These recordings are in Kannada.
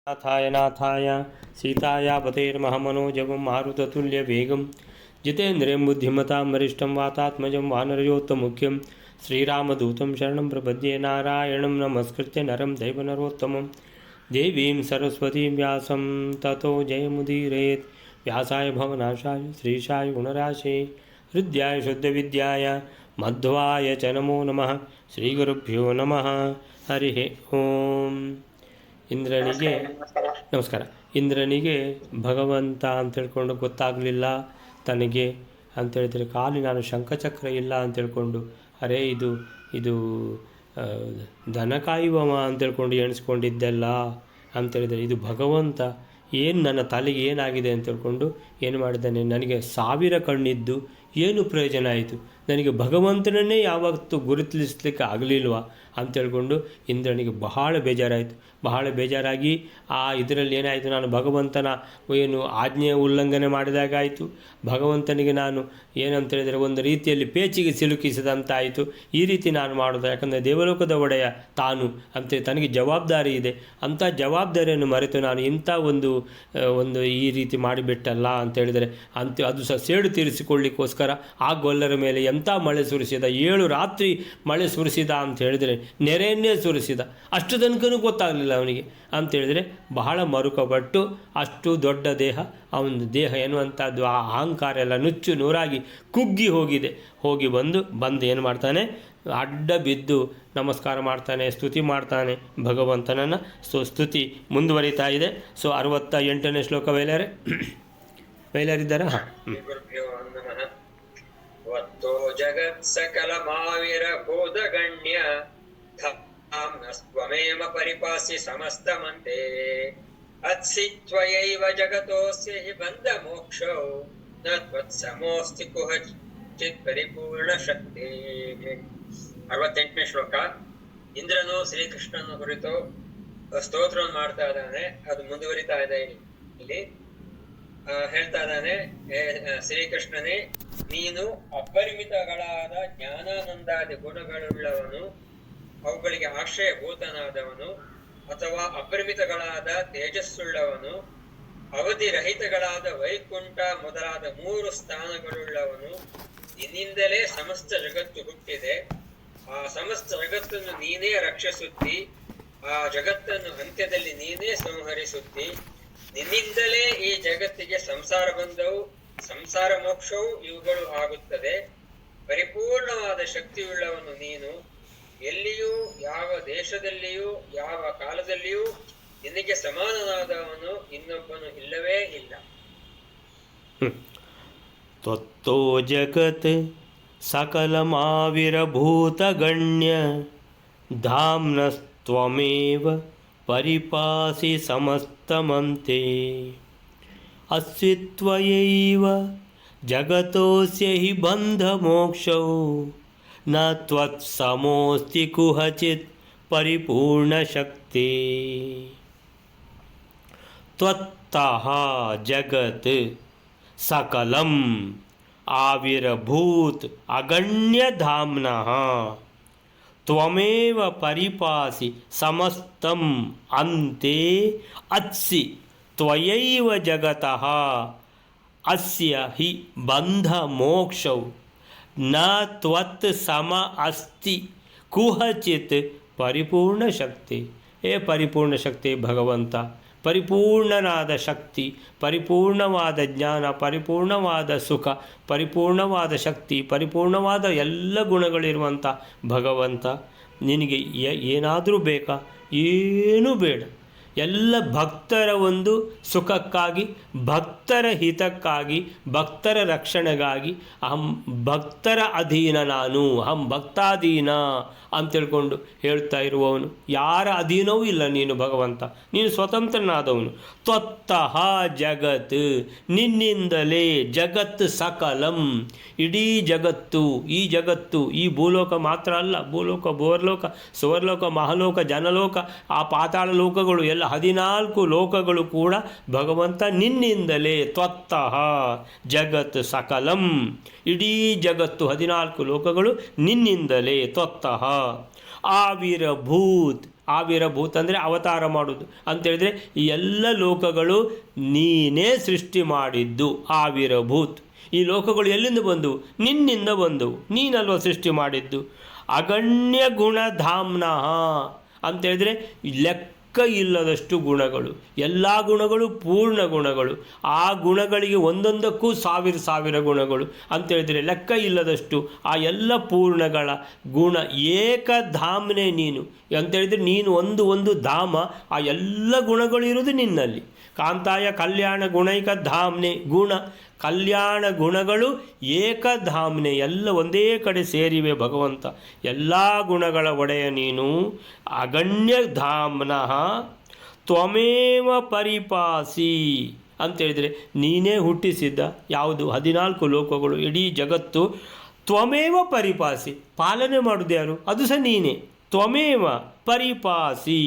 नाथाय सीताया पतेर्महमनोजवं मारुततुल्यवेगं जितेन्द्रियं बुद्धिमतां वरिष्ठं वातात्मजं वानरयोत्तमुख्यं श्रीरामदूतं शरणं प्रपद्ये नारायणं नमस्कृत्य नरं दैव नरोत्तमं देवीं सरस्वतीं व्यासं ततो जयमुदीरयेत् व्यासाय भवनाशाय श्रीशाय गुणराशे हृद्याय शुद्धविद्याय मध्वाय च नमो नमः श्रीगुरुभ्यो नमः हरिः ओम्। ಇಂದ್ರನಿಗೆ ನಮಸ್ಕಾರ. ಇಂದ್ರನಿಗೆ ಭಗವಂತ ಅಂತ ತಿಳ್ಕೊಂಡು ಗೊತ್ತಾಗಲಿಲ್ಲ ತನಗೆ ಅಂತೇಳಿದರೆ ಖಾಲಿ ನಾನು ಶಂಖಚಕ್ರ ಇಲ್ಲ ಅಂತ ತಿಳ್ಕೊಂಡು ಅರೇ ಇದು ದನ ಕಾಯುವವ ಅಂತ ತಿಳ್ಕೊಂಡು ಎಣಿಸ್ಕೊಂಡಿದ್ದೆಲ್ಲ ಅಂತೇಳಿದರೆ ಇದು ಭಗವಂತ ಏನು ನನ್ನ ತಲೆಗೆ ಏನಾಗಿದೆ ಅಂತ ತಿಳ್ಕೊಂಡು ಏನು ಮಾಡಿದ್ದಾನೆ, ನನಗೆ 1000 ಕಣ್ಣಿದ್ದು ಏನು ಪ್ರಯೋಜನ ಆಯಿತು, ನನಗೆ ಭಗವಂತನನ್ನೇ ಯಾವತ್ತೂ ಗುರುತಿಸಲಿಕ್ಕೆ ಆಗಲಿಲ್ವಾ ಅಂತೇಳ್ಕೊಂಡು ಇಂದ್ರನಿಗೆ ಬಹಳ ಬೇಜಾರಾಯಿತು. ಬಹಳ ಬೇಜಾರಾಗಿ ಇದರಲ್ಲಿ ಏನಾಯಿತು, ನಾನು ಭಗವಂತನ ಏನು ಆಜ್ಞೆಯ ಉಲ್ಲಂಘನೆ ಮಾಡಿದಾಗಾಯಿತು, ಭಗವಂತನಿಗೆ ನಾನು ಏನಂತೇಳಿದರೆ ಒಂದು ರೀತಿಯಲ್ಲಿ ಪೇಚಿಗೆ ಸಿಲುಕಿಸಿದಂತಾಯಿತು. ಈ ರೀತಿ ನಾನು ಮಾಡೋದು, ಯಾಕಂದರೆ ದೇವಲೋಕದ ಒಡೆಯ ತಾನು ಅಂತೇಳಿ ತನಗೆ ಜವಾಬ್ದಾರಿ ಇದೆ, ಅಂಥ ಜವಾಬ್ದಾರಿಯನ್ನು ಮರೆತು ನಾನು ಇಂಥ ಒಂದು ಈ ರೀತಿ ಮಾಡಿಬಿಟ್ಟಲ್ಲ ಅಂತೇಳಿದರೆ ಅದು ಸಹ ಸೇಡು ತೀರಿಸಿಕೊಳ್ಳಿಕ್ಕೋಸ್ಕರ ಆ ಗೊಲ್ಲರ ಮೇಲೆ ಎಂಥ ಮಳೆ ಸುರಿಸಿದ, 7 ರಾತ್ರಿ ಮಳೆ ಸುರಿಸಿದ ಅಂತ ಹೇಳಿದರೆ ನೆರೆಯನ್ನೇ ಸುರಿಸಿದ. ಅಷ್ಟು ತನಕನೂ ಗೊತ್ತಾಗಲಿಲ್ಲ ಅವನಿಗೆ ಅಂತೇಳಿದರೆ ಬಹಳ ಮರುಕಪಟ್ಟು ಅಷ್ಟು ದೊಡ್ಡ ದೇಹ, ಅವನ ದೇಹ ಎನ್ನುವಂಥದ್ದು ಆ ಅಹಂಕಾರ ಎಲ್ಲ ನುಚ್ಚು ನೂರಾಗಿ ಕುಗ್ಗಿ ಹೋಗಿದೆ. ಹೋಗಿ ಬಂದು ಏನು ಮಾಡ್ತಾನೆ, ಅಡ್ಡ ಬಿದ್ದು ನಮಸ್ಕಾರ ಮಾಡ್ತಾನೆ, ಸ್ತುತಿ ಮಾಡ್ತಾನೆ ಭಗವಂತನನ್ನು. ಸ್ತುತಿ ಮುಂದುವರಿತಾ ಇದೆ. 68ನೇ ಶ್ಲೋಕ ವೈಲಾರಿದ್ದಾರಾ? ವತ್ತೋ ಜಗತ್ ಸಕಲ ಮಾವಿರ ಬೋಧಗಣ್ಯ ಧಾಮ್ನಸ್ತ್ವಮೇವ ಪರಿಪಾಸಿ ಸಮಸ್ತಮಂತೆ ಅತ್ಸಿ ತ್ವಯೈವ ಜಗತೋಸ್ಯ ಹಿ ಬಂಧ ಮೋಕ್ಷೋ ನ ತ್ವತ್ಸಮೋಸ್ತಿ ಕುಹಚಿತ್ ಪರಿಪೂರ್ಣ ಶಕ್ತಿ. 68ನೇ ಶ್ಲೋಕ. ಇಂದ್ರನು ಶ್ರೀಕೃಷ್ಣನ ಕುರಿತು ಸ್ತೋತ್ರವನ್ನು ಮಾಡ್ತಾ ಇದ್ದಾನೆ. ಅದು ಮುಂದುವರಿತಾ ಇದೆ. ಇಲ್ಲಿ ಹೇಳ್ತಾ ಇದ್ದಾನೆ, ಶ್ರೀಕೃಷ್ಣನೇ, ನೀನು ಅಪರಿಮಿತಗಳಾದ ಜ್ಞಾನಾನಂದಾದಿ ಗುಣಗಳುಳ್ಳವನು, ಅವುಗಳಿಗೆ ಆಶ್ರಯಭೂತನಾದವನು, ಅಥವಾ ಅಪರಿಮಿತಗಳಾದ ತೇಜಸ್ಸುಳ್ಳವನು, ಅವಧಿರಹಿತಗಳಾದ ವೈಕುಂಠ ಮೊದಲಾದ 3 ಸ್ಥಾನಗಳುಳ್ಳವನು. ನಿನ್ನಿಂದಲೇ ಸಮಸ್ತ ಜಗತ್ತು ಹುಟ್ಟಿದೆ. ಆ ಸಮಸ್ತ ಜಗತ್ತನ್ನು ನೀನೇ ರಕ್ಷಿಸುತ್ತಿ, ಆ ಜಗತ್ತನ್ನು ಅಂತ್ಯದಲ್ಲಿ ನೀನೇ ಸಂಹರಿಸುತ್ತಿ. ನಿನ್ನಿಂದಲೇ ಈ ಜಗತ್ತಿಗೆ ಸಂಸಾರ ಬಂಧವು, ಸಂಸಾರ ಮೋಕ್ಷವು ಇವುಗಳು ಆಗುತ್ತದೆ. ಪರಿಪೂರ್ಣವಾದ ಶಕ್ತಿಯುಳ್ಳವನು ನೀನು. ಎಲ್ಲಿಯೂ ಯಾವ ದೇಶದಲ್ಲಿಯೂ ಯಾವ ಕಾಲದಲ್ಲಿಯೂ ನಿನಗೆ ಸಮಾನನಾದವನು ಇನ್ನೊಬ್ಬನು ಇಲ್ಲವೇ ಇಲ್ಲ. ತ್ವತ್ತೋ ಜಗತ್ ಸಕಲಮಾವಿರಭೂತಗಣ್ಯ ಧಾಮ್ನಸ್ತ್ವಮೇವ ಪರಿಪಾಸಿ ಸಮಸ್ತಮಂತೆ ಅಸ್ವಿತ್ವಯೈವ ಜಗತೋಸ್ಯ ಹಿ ಬಂಧ ಮೋಕ್ಷೌ ನ ತ್ವತ್ಸಮೋಸ್ತಿ ಕುಹಚಿತ್ ಪರಿಪೂರ್ಣ ಶಕ್ತಿ. ತ್ವತ್ತಃ ಜಗತ್ ಸಕಲಂ ಆವಿರಭೂತ್ ಅಗಣ್ಯ ಧಾಮ್ನಃ ತ್ವಮೇವ ಪರಿಪಾಸಿ ಸಮಸ್ತಂ ಅಂತೆ ಅತ್ಸಿ ತ್ವಯೈವ ಜಗತಃ ಅಸ್ಯ ಹಿ ಬಂಧ ಮೋಕ್ಷೌ ನ ತ್ವತ್ ಸಮ ಅಸ್ತಿ ಕುಹಚಿತ್ ಪರಿಪೂರ್ಣ ಶಕ್ತಿ. ಪರಿಪೂರ್ಣ ಶಕ್ತಿ ಭಗವಂತ, ಪರಿಪೂರ್ಣನಾದ ಶಕ್ತಿ, ಪರಿಪೂರ್ಣವಾದ ಜ್ಞಾನ, ಪರಿಪೂರ್ಣವಾದ ಸುಖ, ಪರಿಪೂರ್ಣವಾದ ಶಕ್ತಿ, ಪರಿಪೂರ್ಣವಾದ ಎಲ್ಲ ಗುಣಗಳಿರುವಂಥ ಭಗವಂತ, ನಿನಗೆ ಏನಾದರೂ ಬೇಕಾ? ಏನೂ ಬೇಡ. ಎಲ್ಲ ಭಕ್ತರ ಒಂದು ಸುಖಕ್ಕಾಗಿ, ಭಕ್ತರ ಹಿತಕ್ಕಾಗಿ, ಭಕ್ತರ ರಕ್ಷಣೆಗಾಗಿ ಭಕ್ತರ ಅಧೀನ ನಾನು, ಭಕ್ತಾಧೀನ ಅಂತೇಳ್ಕೊಂಡು ಹೇಳ್ತಾ ಇರುವವನು. ಯಾರ ಅಧೀನವೂ ಇಲ್ಲ ನೀನು ಭಗವಂತ, ನೀನು ಸ್ವತಂತ್ರನಾದವನು. ತ್ವತ್ತಃ ಜಗತ್, ನಿನ್ನಿಂದಲೇ ಜಗತ್ ಸಕಲಂ, ಇಡೀ ಜಗತ್ತು, ಈ ಜಗತ್ತು, ಈ ಭೂಲೋಕ ಮಾತ್ರ ಅಲ್ಲ, ಭೂಲೋಕ, ಭುವರ್ಲೋಕ, ಸುವರ್ಲೋಕ, ಮಹಾಲೋಕ, ಜನಲೋಕ, ಆ ಪಾತಾಳ ಲೋಕಗಳು ಎಲ್ಲ 14 ಲೋಕಗಳು ಕೂಡ ಭಗವಂತ ನಿನ್ನಿಂದಲೇ. ತ್ವತ್ತಃ ಜಗತ್ ಸಕಲಂ, ಇಡೀ ಜಗತ್ತು 14 ಲೋಕಗಳು ನಿನ್ನಿಂದಲೇ. ತ್ವತ್ತಃ ಆವಿರಭೂತ್ ಆವಿರಭೂತ್ ಅಂದರೆ ಅವತಾರ ಮಾಡೋದು ಅಂತೇಳಿದರೆ ಈ ಎಲ್ಲ ಲೋಕಗಳು ನೀನೇ ಸೃಷ್ಟಿ ಮಾಡಿದ್ದು. ಆವಿರಭೂತ್, ಈ ಲೋಕಗಳು ಎಲ್ಲಿಂದ ಬಂದವು? ನಿನ್ನಿಂದ ಬಂದವು, ನೀನಲ್ವ ಸೃಷ್ಟಿ ಮಾಡಿದ್ದು. ಅಗಣ್ಯ ಗುಣಧಾಮ್ನಃ ಅಂತೇಳಿದರೆ ಲೆಕ್ಕ ಇಲ್ಲದಷ್ಟು ಗುಣಗಳು, ಎಲ್ಲ ಗುಣಗಳು ಪೂರ್ಣ ಗುಣಗಳು. ಆ ಗುಣಗಳಿಗೆ ಒಂದೊಂದಕ್ಕೂ ಸಾವಿರ ಸಾವಿರ ಗುಣಗಳು ಅಂತೇಳಿದರೆ ಲೆಕ್ಕ ಇಲ್ಲದಷ್ಟು ಆ ಎಲ್ಲ ಪೂರ್ಣಗಳ ಗುಣ. ಏಕಧಾಮ್ನೆ ನೀನು ಅಂತೇಳಿದರೆ ನೀನು ಒಂದು ಧಾಮ, ಆ ಎಲ್ಲ ಗುಣಗಳು ಇರುವುದು ನಿನ್ನಲ್ಲಿ. ಕಾಂತಾಯ ಕಲ್ಯಾಣ ಗುಣೈಕ ಧಾಮ್ನೆ, ಗುಣ ಕಲ್ಯಾಣ ಗುಣಗಳು ಏಕಧಾಮ್ನೆ, ಎಲ್ಲ ಒಂದೇ ಕಡೆ ಸೇರಿವೆ ಭಗವಂತ. ಎಲ್ಲ ಗುಣಗಳ ಒಡೆಯ ನೀನು. ಅಗಣ್ಯ ಧಾಮ್ನಃ ತ್ವಮೇವ ಪರಿಪಾಸಿ ಅಂತೇಳಿದರೆ ನೀನೇ ಹುಟ್ಟಿಸಿದ್ದ ಯಾವುದು? 14 ಲೋಕಗಳು, ಇಡೀ ಜಗತ್ತು. ತ್ವಮೇವ ಪರಿಪಾಸಿ, ಪಾಲನೆ ಮಾಡೋದು ಯಾರು? ಅದು ಸಹ ನೀನೇ. ತ್ವಮೇವ ಪರಿಪಾಸಿ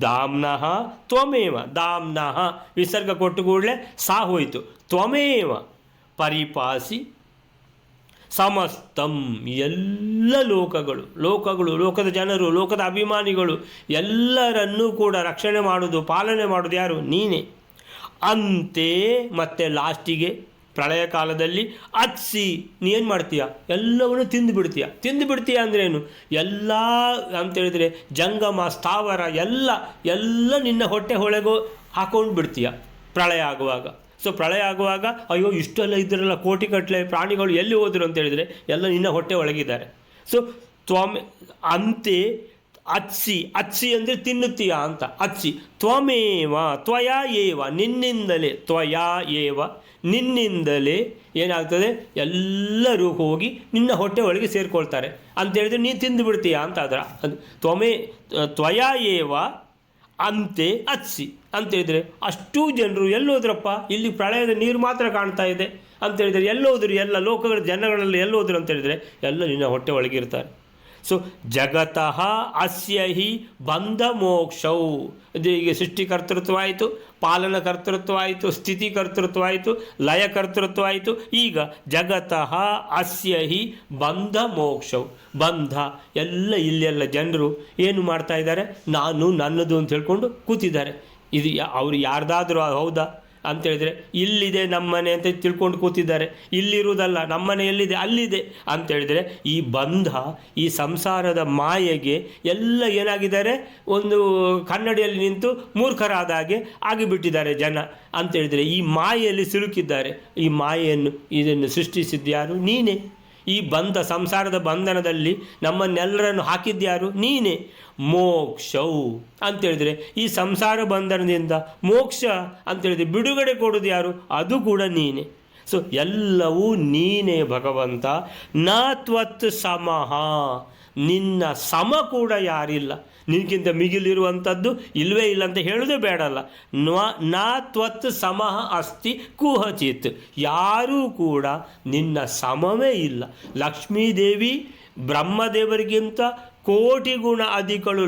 ಧಾಮ್ನಃ, ತ್ವಮೇವ ಧಾಮ್ನಃ ವಿಸರ್ಗ ಕೊಟ್ಟು ಕೂಡಲೇ ಸಾ ಹೋಯಿತು. ತ್ವಮೇವ ಪರಿಪಾಸಿ ಸಮಸ್ತಂ, ಎಲ್ಲ ಲೋಕಗಳು, ಲೋಕದ ಜನರು, ಲೋಕದ ಅಭಿಮಾನಿಗಳು ಎಲ್ಲರನ್ನೂ ಕೂಡ ರಕ್ಷಣೆ ಮಾಡೋದು, ಪಾಲನೆ ಮಾಡೋದು ಯಾರು? ನೀನೇ. ಅಂತೆ ಮತ್ತೆ ಲಾಸ್ಟಿಗೆ ಪ್ರಳಯ ಕಾಲದಲ್ಲಿ ಅತ್ಸಿ ನೀ ಏನು ಮಾಡ್ತೀಯ? ಎಲ್ಲವನ್ನು ತಿಂದುಬಿಡ್ತೀಯ ಅಂದ್ರೇನು? ಎಲ್ಲ ಅಂತೇಳಿದರೆ ಜಂಗಮ ಸ್ಥಾವರ ಎಲ್ಲ ನಿನ್ನ ಹೊಟ್ಟೆ ಒಳಗೂ ಹಾಕೊಂಡು ಬಿಡ್ತೀಯ ಪ್ರಳಯ ಆಗುವಾಗ. ಸೊ ಪ್ರಳಯ ಆಗುವಾಗ ಅಯ್ಯೋ ಇಷ್ಟೆಲ್ಲ ಇದ್ರಲ್ಲ ಕೋಟಿಗಟ್ಟಲೆ ಪ್ರಾಣಿಗಳು ಎಲ್ಲಿ ಹೋದರು ಅಂತೇಳಿದರೆ ಎಲ್ಲ ನಿನ್ನ ಹೊಟ್ಟೆ ಒಳಗಿದ್ದಾರೆ. ಸೊ ಅಂತೆ ಅತ್ಸಿ ಅಂದರೆ ತಿನ್ನುತ್ತೀಯ ಅಂತ. ಅತ್ಸಿ ತ್ವಮೇವ ತ್ವಯಾ ಏವ, ನಿನ್ನಿಂದಲೇ, ತ್ವಯಾ ಏವ ನಿನ್ನಿಂದಲೇ ಏನಾಗ್ತದೆ? ಎಲ್ಲರೂ ಹೋಗಿ ನಿನ್ನ ಹೊಟ್ಟೆ ಒಳಗೆ ಸೇರಿಕೊಳ್ತಾರೆ ಅಂತೇಳಿದರೆ ನೀನು ತಿಂದುಬಿಡ್ತೀಯ ಅಂತ. ಅದರ ತ್ವಯಾ ಏವ ಅಂತೆ ಅತ್ಸಿ ಅಂತೇಳಿದರೆ ಅಷ್ಟೂ ಜನರು ಎಲ್ಲೋದ್ರಪ್ಪ? ಇಲ್ಲಿ ಪ್ರಳಯದ ನೀರು ಮಾತ್ರ ಕಾಣ್ತಾ ಇದೆ ಅಂತೇಳಿದರೆ ಎಲ್ಲೋದ್ರು? ಎಲ್ಲ ಲೋಕಗಳ ಜನಗಳಲ್ಲಿ ಎಲ್ಲೋದ್ರು ಅಂತೇಳಿದರೆ ಎಲ್ಲ ನಿನ್ನ ಹೊಟ್ಟೆ ಒಳಗಿರ್ತಾರೆ. ಸೊ ಜಗತಃ ಅಸ್ಯ ಹಿ ಬಂಧ ಮೋಕ್ಷವು, ಈಗ ಸೃಷ್ಟಿಕರ್ತೃತ್ವ ಆಯಿತು, ಪಾಲನ ಕರ್ತೃತ್ವ ಆಯಿತು, ಸ್ಥಿತಿ ಕರ್ತೃತ್ವ ಆಯಿತು, ಲಯ ಕರ್ತೃತ್ವ ಆಯಿತು. ಈಗ ಜಗತಃ ಅಸ್ಯ ಹಿ ಬಂಧ ಮೋಕ್ಷವು, ಬಂಧ ಎಲ್ಲ ಇಲ್ಲೆಲ್ಲ ಜನರು ಏನು ಮಾಡ್ತಾ ಇದ್ದಾರೆ? ನಾನು ನನ್ನದು ಅಂತ ಹೇಳ್ಕೊಂಡು ಕೂತಿದ್ದಾರೆ. ಇದು ಅವರು ಯಾರ್ದಾದ್ರೂ ಹೌದಾ ಅಂತೇಳಿದರೆ ಇಲ್ಲಿದೆ ನಮ್ಮನೆ ಅಂತ ತಿಳ್ಕೊಂಡು ಕೂತಿದ್ದಾರೆ. ಇಲ್ಲಿರುವುದಲ್ಲ, ನಮ್ಮನೆ ಎಲ್ಲಿದೆ? ಅಲ್ಲಿದೆ ಅಂತೇಳಿದರೆ ಈ ಬಂಧ, ಈ ಸಂಸಾರದ ಮಾಯೆಗೆ ಎಲ್ಲ ಏನಾಗಿದ್ದಾರೆ? ಒಂದು ಕನ್ನಡಿಯಲ್ಲಿ ನಿಂತು ಮೂರ್ಖರಾದ ಹಾಗೆ ಆಗಿಬಿಟ್ಟಿದ್ದಾರೆ ಜನ ಅಂತೇಳಿದರೆ ಈ ಮಾಯೆಯಲ್ಲಿ ಸಿಲುಕಿದ್ದಾರೆ. ಈ ಮಾಯೆಯನ್ನು ಇದನ್ನು ಸೃಷ್ಟಿಸಿದ್ಯಾರು? ನೀನೇ. ಈ ಬಂಧ, ಸಂಸಾರದ ಬಂಧನದಲ್ಲಿ ನಮ್ಮನ್ನೆಲ್ಲರನ್ನು ಹಾಕಿದ್ಯಾರು? ನೀನೇ. ಮೋಕ್ಷವು ಅಂತೇಳಿದರೆ ಈ ಸಂಸಾರ ಬಂಧನದಿಂದ ಮೋಕ್ಷ ಅಂತೇಳಿದರೆ ಬಿಡುಗಡೆ ಕೊಡೋದು ಯಾರು? ಅದು ಕೂಡ ನೀನೇ. ಸೊ ಎಲ್ಲವೂ ನೀನೇ ಭಗವಂತ. ನ ತ್ವತ್ ಸಮಃ, ನಿನ್ನ ಸಮ ಕೂಡ ಯಾರಿಲ್ಲ, ನಿನಗಿಂತ ಮಿಗಿಲಿರುವಂಥದ್ದು ಇಲ್ಲವೇ ಇಲ್ಲ ಅಂತ ಹೇಳೋದೇ ಬೇಡಲ್ಲ. ನ ತ್ವತ್ ಸಮಃ ಅಸ್ತಿ ಕುಹಚಿತ್, ಯಾರೂ ಕೂಡ ನಿನ್ನ ಸಮವೇ ಇಲ್ಲ. ಲಕ್ಷ್ಮೀದೇವಿ ಬ್ರಹ್ಮದೇವರಿಗಿಂತ ಕೋಟಿ ಗುಣ ಅಧಿಕಳು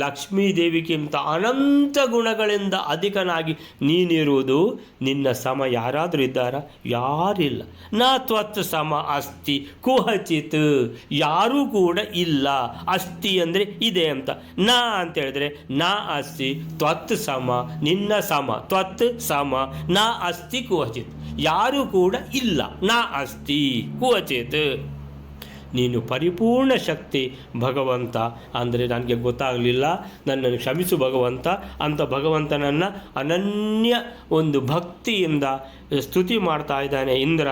ಲಕ್ಷ್ಮೀದೇವಿಗಿಂತ ಅನಂತ ಗುಣಗಳಿಂದ ಅಧಿಕನಾಗಿ ನೀನಿರುವುದು. ನಿನ್ನ ಸಮ ಯಾರಾದರೂ ಇದ್ದಾರಾ? ಯಾರಿಲ್ಲ. ನ ತ್ವತ್ ಸಮ ಅಸ್ತಿ ಕುಹಚಿತ್, ಯಾರೂ ಕೂಡ ಇಲ್ಲ. ಅಸ್ತಿ ಅಂದರೆ ಇದೆ ಅಂತ. ನ ಅಂತೇಳಿದ್ರೆ ನ ಅಸ್ತಿ ತ್ವತ್ ಸಮ, ನಿನ್ನ ಸಮ, ತ್ವತ್ ಸಮ, ನ ಅಸ್ತಿ ಕುಹಚಿತ್, ಯಾರೂ ಕೂಡ ಇಲ್ಲ. ನ ಅಸ್ತಿ ಕುಹಚಿತ್, ನೀನು ಪರಿಪೂರ್ಣ ಶಕ್ತಿ ಭಗವಂತ. ಅಂದರೆ ನನಗೆ ಗೊತ್ತಾಗಲಿಲ್ಲ, ನನ್ನನ್ನು ಕ್ಷಮಿಸು ಭಗವಂತ ಅಂತ ಭಗವಂತನನ್ನು ಅನನ್ಯ ಒಂದು ಭಕ್ತಿಯಿಂದ ಸ್ತುತಿ ಮಾಡ್ತಾ ಇದ್ದಾನೆ ಇಂದ್ರ.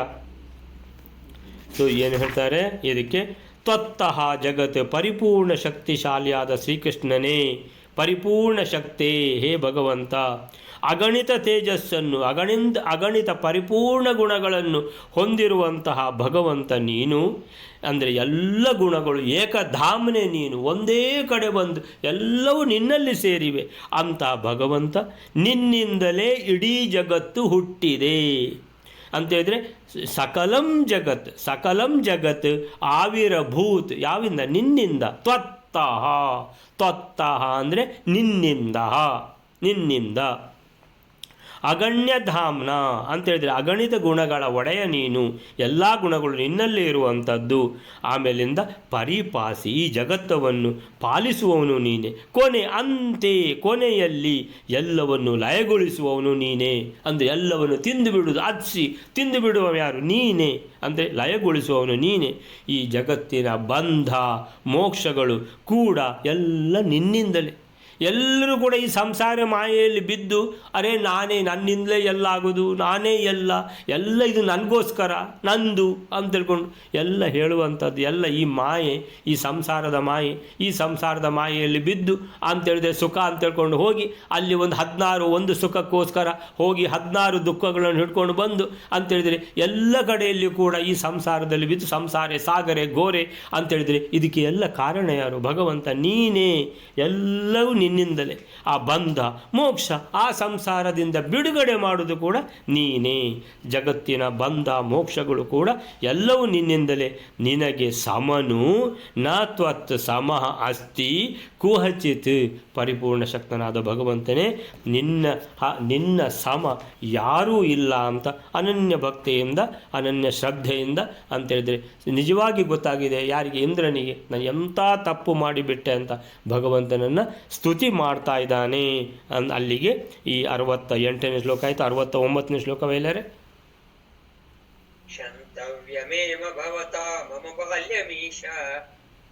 ಸೊ ಏನು ಹೇಳ್ತಾರೆ ಇದಕ್ಕೆ? ತ್ವತ್ತಃ ಜಗತ್, ಪರಿಪೂರ್ಣ ಶಕ್ತಿಶಾಲಿಯಾದ ಶ್ರೀಕೃಷ್ಣನೇ, ಪರಿಪೂರ್ಣ ಶಕ್ತಿ ಹೇ ಭಗವಂತ, ಅಗಣಿತ ತೇಜಸ್ಸನ್ನು, ಅಗಣಿತ ಪರಿಪೂರ್ಣ ಗುಣಗಳನ್ನು ಹೊಂದಿರುವಂತಹ ಭಗವಂತ ನೀನು. ಅಂದರೆ ಎಲ್ಲ ಗುಣಗಳು ಏಕಧಾಮ್ನೆ, ನೀನು ಒಂದೇ ಕಡೆ ಬಂದು ಎಲ್ಲವೂ ನಿನ್ನಲ್ಲಿ ಸೇರಿವೆ ಅಂತ ಭಗವಂತ. ನಿನ್ನಿಂದಲೇ ಇಡೀ ಜಗತ್ತು ಹುಟ್ಟಿದೆ ಅಂತೇಳಿದರೆ ಸಕಲಂ ಜಗತ್ ಆವಿರಭೂತ್, ಯಾವಿಂದ? ನಿನ್ನಿಂದ. ತ್ವತ್ತಃ ಅಂದರೆ ನಿನ್ನಿಂದ. ಅಗಣ್ಯಧಾಮ್ನ ಅಂತೇಳಿದರೆ ಅಗಣಿತ ಗುಣಗಳ ಒಡೆಯ ನೀನು, ಎಲ್ಲ ಗುಣಗಳು ನಿನ್ನಲ್ಲೇ ಇರುವಂಥದ್ದು. ಆಮೇಲಿಂದ ಪರಿಪಾಸಿ, ಈ ಜಗತ್ತವನ್ನು ಪಾಲಿಸುವವನು ನೀನೆ. ಕೊನೆಯಲ್ಲಿ ಎಲ್ಲವನ್ನು ಲಯಗೊಳಿಸುವವನು ನೀನೇ. ಅಂದರೆ ಎಲ್ಲವನ್ನು ತಿಂದು ಬಿಡುವುದು, ತಿಂದು ಬಿಡುವ ಯಾರು? ನೀನೇ. ಅಂದರೆ ಲಯಗೊಳಿಸುವವನು ನೀನೆ. ಈ ಜಗತ್ತಿನ ಬಂಧ ಮೋಕ್ಷಗಳು ಕೂಡ ಎಲ್ಲ ನಿನ್ನಿಂದಲೇ. ಎಲ್ಲರೂ ಕೂಡ ಈ ಸಂಸಾರ ಮಾಯೆಯಲ್ಲಿ ಬಿದ್ದು, ಅರೆ ನಾನೇ, ನನ್ನಿಂದಲೇ ಎಲ್ಲ ಆಗೋದು, ನಾನೇ ಎಲ್ಲ ಇದು ನನಗೋಸ್ಕರ, ನಂದು ಅಂತ ತಿಳ್ಕೊಂಡು ಎಲ್ಲ ಹೇಳುವಂಥದ್ದು ಎಲ್ಲ ಈ ಮಾಯೆ, ಈ ಸಂಸಾರದ ಮಾಯೆ. ಈ ಸಂಸಾರದ ಮಾಯೆಯಲ್ಲಿ ಬಿದ್ದು ಅಂತೇಳಿದ್ರೆ ಸುಖ ಅಂತ ತಿಳ್ಕೊಂಡು ಹೋಗಿ ಅಲ್ಲಿ ಒಂದು ಸುಖಕ್ಕೋಸ್ಕರ ಹೋಗಿ 16 ದುಃಖಗಳನ್ನು ಹಿಡ್ಕೊಂಡು ಬಂದು ಅಂತೇಳಿದರೆ ಎಲ್ಲ ಕಡೆಯಲ್ಲಿ ಕೂಡ ಈ ಸಂಸಾರದಲ್ಲಿ ಬಿದ್ದು ಸಂಸಾರ ಸಾಗರೆ ಗೋರೆ ಅಂತೇಳಿದರೆ ಇದಕ್ಕೆ ಎಲ್ಲ ಕಾರಣ ಯಾರು? ಭಗವಂತ ನೀನೇ. ಎಲ್ಲವೂ ನಿನ್ನಿಂದಲೇ. ಆ ಬಂಧ ಮೋಕ್ಷ, ಆ ಸಂಸಾರದಿಂದ ಬಿಡುಗಡೆ ಮಾಡುವುದು ಕೂಡ ನೀನೇ. ಜಗತ್ತಿನ ಬಂಧ ಮೋಕ್ಷಗಳು ಕೂಡ ಎಲ್ಲವೂ ನಿನ್ನಿಂದಲೇ. ನಿನಗೆ ಸಮನು ನ ತ್ವತ್ ಸಮಃ ಅಸ್ತಿ ಕುಹಚಿತ್. ಪರಿಪೂರ್ಣ ಶಕ್ತನಾದ ಭಗವಂತನೇ, ನಿನ್ನ ಸಮ ಯಾರೂ ಇಲ್ಲ ಅಂತ ಅನನ್ಯ ಭಕ್ತಿಯಿಂದ ಅನನ್ಯ ಶ್ರದ್ಧೆಯಿಂದ ಅಂತೇಳಿದರೆ ನಿಜವಾಗಿ ಗೊತ್ತಾಗಿದೆ ಯಾರಿಗೆ? ಇಂದ್ರನಿಗೆ. ನಾನು ಎಂಥ ತಪ್ಪು ಮಾಡಿಬಿಟ್ಟೆ ಅಂತ ಭಗವಂತನನ್ನು ಸ್ತುತಿ ಮಾಡ್ತಾ ಇದ್ದಾನೆ. ಅಲ್ಲಿಗೆ ಈ 68ನೇ ಶ್ಲೋಕ ಆಯಿತು. 69ನೇ ಶ್ಲೋಕ ಎಲ್ಲರೇ? ಶಂತವ್ಯಮೇವ ಭವತಾ ಮಮ ಬಾಲ್ಯಮೀಶ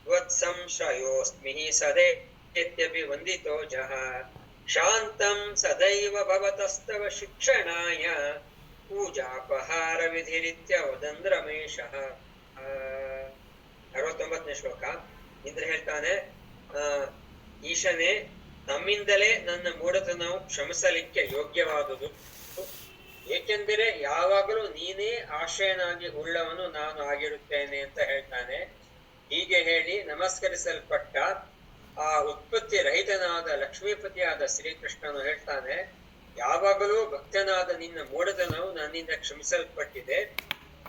ತ್ವತ್ಸಂಶ್ರಯೋಸ್ಮಿ ಸದೈತ್ಯಪಿ ವಂದಿತೋ ಜಃ ಶಾಂತಂ ಸದೈವ ಭವತಸ್ತವ ಶಿಕ್ಷಣಾಯ ಪೂಜಾಪಹಾರ ವಿಧಿರಿತ್ಯ ವದನ್ ರಮೇಶಃ. 69ನೇ ಶ್ಲೋಕ. ಇಂದ್ರ ಹೇಳ್ತಾನೆ, ಈಶನೇ, ನಮ್ಮಿಂದಲೇ ನನ್ನ ಮೂಢತನವು ಕ್ಷಮಿಸಲಿಕ್ಕೆ ಯೋಗ್ಯವಾದುದು, ಏಕೆಂದರೆ ಯಾವಾಗಲೂ ನೀನೇ ಆಶ್ರಯನಾಗಿ ಉಳ್ಳವನು ನಾನು ಆಗಿರುತ್ತೇನೆ ಅಂತ ಹೇಳ್ತಾನೆ. ಹೀಗೆ ಹೇಳಿ ನಮಸ್ಕರಿಸಲ್ಪಟ್ಟ ಆ ಉತ್ಪತ್ತಿ ರಹಿತನಾದ ಲಕ್ಷ್ಮೀಪತಿಯಾದ ಶ್ರೀಕೃಷ್ಣನು ಹೇಳ್ತಾನೆ, ಯಾವಾಗಲೂ ಭಕ್ತನಾದ ನಿನ್ನ ಮೂಢತನವು ನನ್ನಿಂದ ಕ್ಷಮಿಸಲ್ಪಟ್ಟಿದೆ.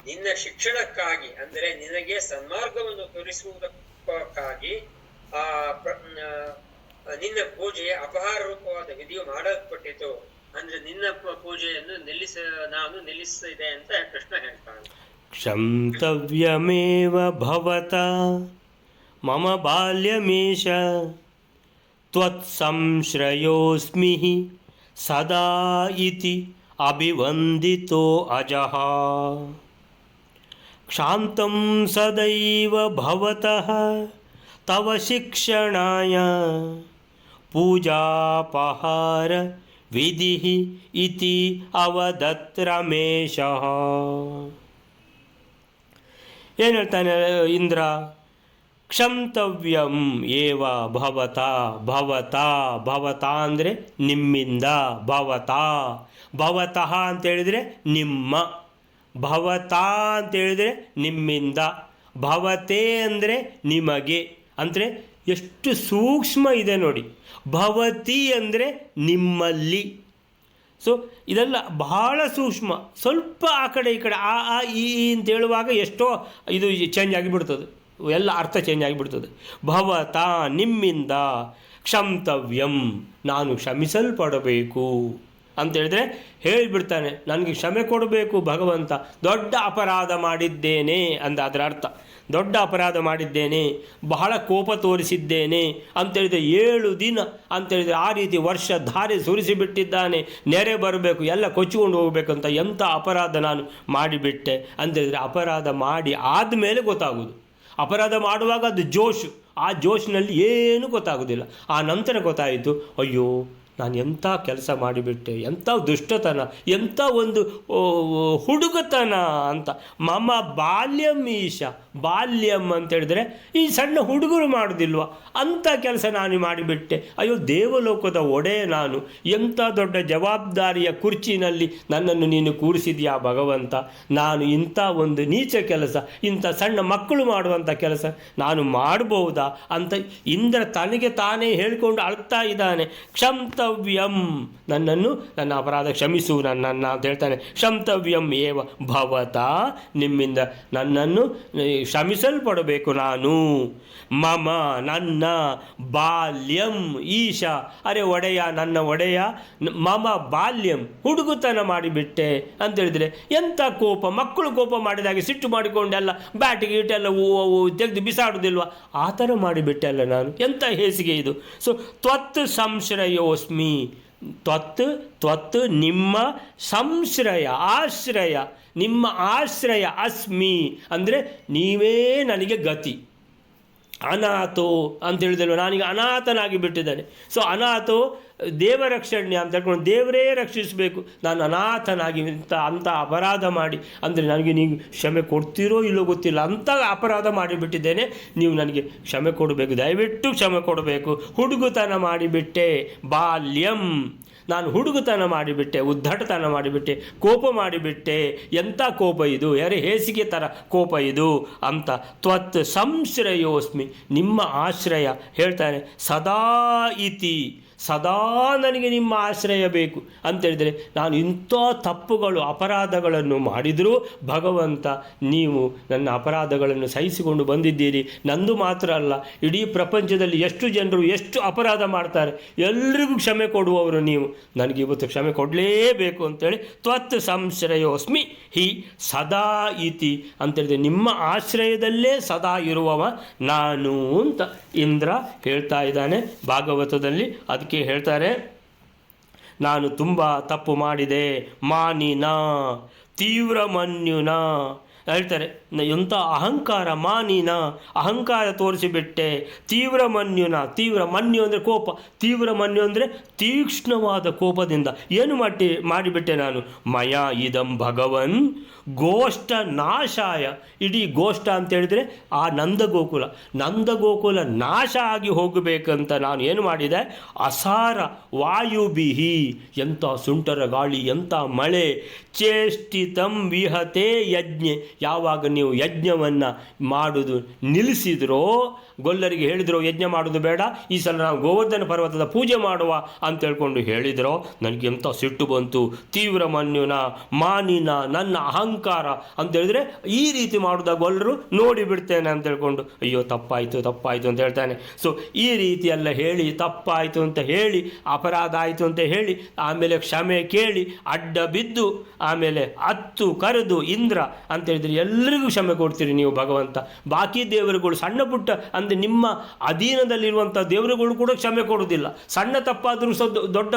ನಿನ್ನ ಶಿಕ್ಷಣಕ್ಕಾಗಿ, ಅಂದರೆ ನಿನಗೆ ಸನ್ಮಾರ್ಗವನ್ನು ತೋರಿಸುವುದಕ್ಕಾಗಿ ನಿನ್ನ ಪೂಜೆಯ ಅಪಹಾರ ರೂಪವಾದ ವಿಧಿಯು ಮಾಡಲ್ಪಟ್ಟಿತು. ಅಂದ್ರೆ ನಿನ್ನ ಪೂಜೆಯನ್ನು ನಾನು ನಿಲ್ಲಿಸಿದೆ ಅಂತ ಕೃಷ್ಣ ಹೇಳ್ತಾನೆ. ಕ್ಷಂತವ್ಯಮೇವ ಭವತಾ ಮಮ ಬಾಲ್ಯಮೇಶ ತ್ವತ್ಸಂಶ್ರಯೋಸ್ಮಿ ಸದಾ ಇತಿ ಅಭಿವಂದಿತೋ ಅಜಃ ಕ್ಷಾಂತಂ ಸದೈವ ಭವತಃ ತವ ಶಿಕ್ಷಣಾಯ ಪೂಜಾಪಹಾರ ವಿಧಿ ಇತಿ ಅವದತ್ ರಮೇಶಃ. ಏನು ಹೇಳ್ತಾನೆ ಇಂದ್ರ? ಕ್ಷಂತವ್ಯಂ ಏವ ಭವತಾ. ಭವತಾ ಅಂದರೆ ನಿಮ್ಮಿಂದ. ಭವತಃ ಅಂತೇಳಿದರೆ ನಿಮ್ಮ. ಭವತಾ ಅಂತೇಳಿದರೆ ನಿಮ್ಮಿಂದ. ಭವತೆ ಅಂದರೆ ನಿಮಗೆ. ಅಂದರೆ ಎಷ್ಟು ಸೂಕ್ಷ್ಮ ಇದೆ ನೋಡಿ. ಭವತಿ ಅಂದರೆ ನಿಮ್ಮಲ್ಲಿ. ಸೊ ಇದೆಲ್ಲ ಬಹಳ ಸೂಕ್ಷ್ಮ. ಸ್ವಲ್ಪ ಆ ಕಡೆ ಈ ಕಡೆ ಆ ಈ ಅಂತ ಹೇಳುವಾಗ ಎಷ್ಟೋ ಇದು ಚೇಂಜ್ ಆಗಿಬಿಡ್ತದೆ, ಎಲ್ಲ ಅರ್ಥ ಚೇಂಜ್ ಆಗಿಬಿಡ್ತದೆ. ಭವತಾ ನಿಮ್ಮಿಂದ. ಕ್ಷಂತವ್ಯಂ ನಾನು ಕ್ಷಮಿಸಲ್ಪಡಬೇಕು ಅಂತೇಳಿದ್ರೆ ಹೇಳಿಬಿಡ್ತಾನೆ, ನನಗೆ ಕ್ಷಮೆ ಕೊಡಬೇಕು ಭಗವಂತ. ದೊಡ್ಡ ಅಪರಾಧ ಮಾಡಿದ್ದೇನೆ ಅದರ ಅರ್ಥ. ದೊಡ್ಡ ಅಪರಾಧ ಮಾಡಿದ್ದೇನೆ, ಬಹಳ ಕೋಪ ತೋರಿಸಿದ್ದೇನೆ ಅಂತೇಳಿದರೆ 7 ದಿನ ಅಂತೇಳಿದರೆ ಆ ರೀತಿ ವರ್ಷ ಧಾರೆ ಸುರಿಸಿಬಿಟ್ಟಿದ್ದಾನೆ. ನೆರೆ ಬರಬೇಕು, ಎಲ್ಲ ಕೊಚ್ಚಿಕೊಂಡು ಹೋಗಬೇಕಂತ ಎಂಥ ಅಪರಾಧ ನಾನು ಮಾಡಿಬಿಟ್ಟೆ ಅಂತೇಳಿದರೆ ಅಪರಾಧ ಮಾಡಿ ಆದಮೇಲೆ ಗೊತ್ತಾಗೋದು. ಅಪರಾಧ ಮಾಡುವಾಗ ಅದು ಜೋಶು, ಆ ಜೋಶ್ನಲ್ಲಿ ಏನೂ ಗೊತ್ತಾಗೋದಿಲ್ಲ. ಆ ನಂತರ ಗೊತ್ತಾಯಿತು, ಅಯ್ಯೋ ನಾನು ಎಂಥ ಕೆಲಸ ಮಾಡಿಬಿಟ್ಟೆ, ಎಂಥ ದುಷ್ಟತನ, ಎಂಥ ಒಂದು ಹುಡುಗತನ ಅಂತ. ಮಮ ಬಾಲ್ಯಂ ಈಶ. ಬಾಲ್ಯಂ ಅಂತೇಳಿದರೆ ಈ ಸಣ್ಣ ಹುಡುಗರು ಮಾಡೋದಿಲ್ವ ಅಂಥ ಕೆಲಸ ನಾನು ಮಾಡಿಬಿಟ್ಟೆ. ಅಯ್ಯೋ ದೇವಲೋಕದ ಒಡೆಯ ನಾನು, ಎಂಥ ದೊಡ್ಡ ಜವಾಬ್ದಾರಿಯ ಕುರ್ಚಿನಲ್ಲಿ ನನ್ನನ್ನು ನೀನು ಕೂರಿಸಿದ್ಯಾ ಭಗವಂತ. ನಾನು ಇಂಥ ಒಂದು ನೀಚ ಕೆಲಸ, ಇಂಥ ಸಣ್ಣ ಮಕ್ಕಳು ಮಾಡುವಂಥ ಕೆಲಸ ನಾನು ಮಾಡಬಹುದಾ ಅಂತ ಇಂದ್ರ ತನಗೆ ತಾನೇ ಹೇಳಿಕೊಂಡು ಅಳ್ತಾ ಇದ್ದಾನೆ. ಕ್ಷಂತ ಕ್ಷಂತವ್ಯಂ, ನನ್ನನ್ನು ನನ್ನ ಅಪರಾಧ ಕ್ಷಮಿಸು ನನ್ನನ್ನು ಅಂತ ಹೇಳ್ತಾನೆ. ಕ್ಷಂತವ್ಯಂ ಏವ ಭವತ, ನಿಮ್ಮಿಂದ ನನ್ನನ್ನು ಕ್ಷಮಿಸಲ್ಪಡಬೇಕು ನಾನು. ಮಮ, ನನ್ನ, ಬಾಲ್ಯಂ ಈಶ, ಅರೆ ಒಡೆಯ, ನನ್ನ ಒಡೆಯ, ಮಮ ಬಾಲ್ಯಂ, ಹುಡುಗುತನ ಮಾಡಿಬಿಟ್ಟೆ ಅಂತೇಳಿದರೆ ಎಂಥ ಕೋಪ, ಮಕ್ಕಳು ಕೋಪ ಮಾಡಿದಾಗೆ ಸಿಟ್ಟು ಮಾಡಿಕೊಂಡೆಲ್ಲ ಬ್ಯಾಟಿಗೆ ಇಟ್ಟೆಲ್ಲ ತೆಗೆದು ಬಿಸಾಡುವುದಿಲ್ವ, ಆ ಥರ ಮಾಡಿಬಿಟ್ಟೆ ಅಲ್ಲ ನಾನು, ಎಂಥ ಹೇಸಿಗೆ ಇದು. ಸೊ ತ್ವತ್ ಸಂಶ್ರಯೋಸ್ಮಿ, ತ್ವತ್ ನಿಮ್ಮ, ಸಂಶ್ರಯ ಆಶ್ರಯ, ನಿಮ್ಮ ಆಶ್ರಯ, ಅಸ್ಮಿ ಅಂದರೆ ನೀವೇ ನನಗೆ ಗತಿ. ಅನಾಥೋ ಅಂತ ಹೇಳಿದಲ್ವ, ನಾನೀಗ ಅನಾಥನಾಗಿ ಬಿಟ್ಟಿದ್ದೇನೆ. ಸೊ ಅನಾಥೋ ದೇವರಕ್ಷಣ್ಯ ಅಂತ ಹೇಳ್ಕೊಂಡು ದೇವರೇ ರಕ್ಷಿಸಬೇಕು, ನಾನು ಅನಾಥನಾಗಿ ಅಂಥ ಅಪರಾಧ ಮಾಡಿ, ಅಂದರೆ ನನಗೆ ನೀವು ಕ್ಷಮೆ ಕೊಡ್ತೀರೋ ಇಲ್ಲೋ ಗೊತ್ತಿಲ್ಲ, ಅಂಥ ಅಪರಾಧ ಮಾಡಿಬಿಟ್ಟಿದ್ದೇನೆ, ನೀವು ನನಗೆ ಕ್ಷಮೆ ಕೊಡಬೇಕು, ದಯವಿಟ್ಟು ಕ್ಷಮೆ ಕೊಡಬೇಕು. ಹುಡುಗುತನ ಮಾಡಿಬಿಟ್ಟೆ, ಬಾಲ್ಯಂ, ನಾನು ಹುಡುಗುತನ ಮಾಡಿಬಿಟ್ಟೆ, ಉದ್ದಟತನ ಮಾಡಿಬಿಟ್ಟೆ, ಕೋಪ ಮಾಡಿಬಿಟ್ಟೆ. ಎಂಥ ಕೋಪ ಇದು, ಯಾರೇ ಹೇಸಿಗೆ ಥರ ಕೋಪ ಇದು ಅಂತ. ತ್ವತ್ ಸಂಶ್ರಯೋಸ್ಮಿ, ನಿಮ್ಮ ಆಶ್ರಯ ಹೇಳ್ತಾನೆ. ಸದಾ ಇತಿ, ಸದಾ ನನಗೆ ನಿಮ್ಮ ಆಶ್ರಯ ಬೇಕು ಅಂತೇಳಿದರೆ, ನಾನು ಇಂಥ ತಪ್ಪುಗಳು ಅಪರಾಧಗಳನ್ನು ಮಾಡಿದರೂ ಭಗವಂತ ನೀವು ನನ್ನ ಅಪರಾಧಗಳನ್ನು ಸಹಿಸಿಕೊಂಡು ಬಂದಿದ್ದೀರಿ. ನಂದು ಮಾತ್ರ ಅಲ್ಲ, ಇಡೀ ಪ್ರಪಂಚದಲ್ಲಿ ಎಷ್ಟು ಜನರು ಎಷ್ಟು ಅಪರಾಧ ಮಾಡ್ತಾರೆ, ಎಲ್ರಿಗೂ ಕ್ಷಮೆ ಕೊಡುವವರು ನೀವು, ನನಗೆ ಇವತ್ತು ಕ್ಷಮೆ ಕೊಡಲೇಬೇಕು ಅಂತೇಳಿ ತ್ವತ್ ಸಂಶ್ರಯೋಸ್ಮಿ ಹಿ ಸದಾ ಇತಿ ಅಂತೇಳಿದರೆ, ನಿಮ್ಮ ಆಶ್ರಯದಲ್ಲೇ ಸದಾ ಇರುವವ ನಾನು ಅಂತ ಇಂದ್ರ ಹೇಳ್ತಾ ಇದ್ದಾನೆ ಭಾಗವತದಲ್ಲಿ. ಅದಕ್ಕೆ ಹೇಳ್ತಾರೆ, ನಾನು ತುಂಬ ತಪ್ಪು ಮಾಡಿದೆ, ಮಾನಿನ ತೀವ್ರ ಮನ್ಯುನ ಹೇಳ್ತಾರೆ. ಎಂಥ ಅಹಂಕಾರ, ಮಾನಿನ ಅಹಂಕಾರ ತೋರಿಸಿಬಿಟ್ಟೆ, ತೀವ್ರ ಮನ್ಯುನ, ತೀವ್ರ ಮನ್ಯು ಅಂದರೆ ಕೋಪ, ತೀವ್ರ ಮನ್ಯು ಅಂದರೆ ತೀಕ್ಷ್ಣವಾದ ಕೋಪದಿಂದ ಏನು ಮಾಡಿಬಿಟ್ಟೆ ನಾನು. ಮಯ ಇದಂ ಭಗವನ್ ಗೋಷ್ಠ ನಾಶಾಯ, ಇಡೀ ಗೋಷ್ಠ ಅಂತೇಳಿದರೆ ಆ ನಂದಗೋಕುಲ ನಾಶ ಆಗಿ ಹೋಗಬೇಕಂತ ನಾನು ಏನು ಮಾಡಿದೆ, ಅಸಾರ ವಾಯುಬಿಹಿ, ಎಂಥ ಸುಂಟರ ಗಾಳಿ, ಎಂಥ ಮಳೆ, ಚೇಷ್ಟಿತಂ ವಿಹತೆ ಯಜ್ಞೆ, ಯಾವಾಗ ನೀವು ಯಜ್ಞವನ್ನು ಮಾಡೋದು ನಿಲ್ಲಿಸಿದ್ರೋ, ಗೊಲ್ಲರಿಗೆ ಹೇಳಿದ್ರು ಯಜ್ಞ ಮಾಡೋದು ಬೇಡ, ಈ ಸಲ ನಾವು ಗೋವರ್ಧನ ಪರ್ವತದ ಪೂಜೆ ಮಾಡುವ ಅಂತ ಹೇಳ್ಕೊಂಡು ಹೇಳಿದ್ರು, ನನಗೆ ಎಂಥ ಸಿಟ್ಟು ಬಂತು. ತೀವ್ರ ಮನ್ಯುನ ಮಾನಿನ, ನನ್ನ ಅಹಂಕಾರ ಅಂತ ಹೇಳಿದ್ರೆ ಈ ರೀತಿ ಮಾಡೋದಾಗ ಗೊಲ್ಲರು ನೋಡಿ ಬಿಡ್ತೇನೆ ಅಂತ ಹೇಳ್ಕೊಂಡು, ಅಯ್ಯೋ ತಪ್ಪಾಯಿತು ಅಂತ ಹೇಳ್ತಾನೆ. ಸೊ ಈ ರೀತಿ ಎಲ್ಲ ಹೇಳಿ, ತಪ್ಪಾಯಿತು ಅಂತ ಹೇಳಿ, ಅಪರಾಧ ಆಯಿತು ಅಂತ ಹೇಳಿ, ಆಮೇಲೆ ಕ್ಷಮೆ ಕೇಳಿ, ಅಡ್ಡ ಬಿದ್ದು, ಆಮೇಲೆ ಅತ್ತು ಕರೆದು ಇಂದ್ರ ಅಂತ ಹೇಳಿದ್ರೆ ಎಲ್ಲರಿಗೂ ಕ್ಷಮೆ ಕೊಡ್ತೀರಿ ನೀವು ಭಗವಂತ. ಬಾಕಿ ದೇವರುಗಳು ಸಣ್ಣ ಪುಟ್ಟ ಅಂದರೆ ನಿಮ್ಮ ಅಧೀನದಲ್ಲಿರುವಂಥ ದೇವರುಗಳು ಕೂಡ ಕ್ಷಮೆ ಕೊಡೋದಿಲ್ಲ. ಸಣ್ಣ ತಪ್ಪಾದರೂ ಸಹ ದೊಡ್ಡ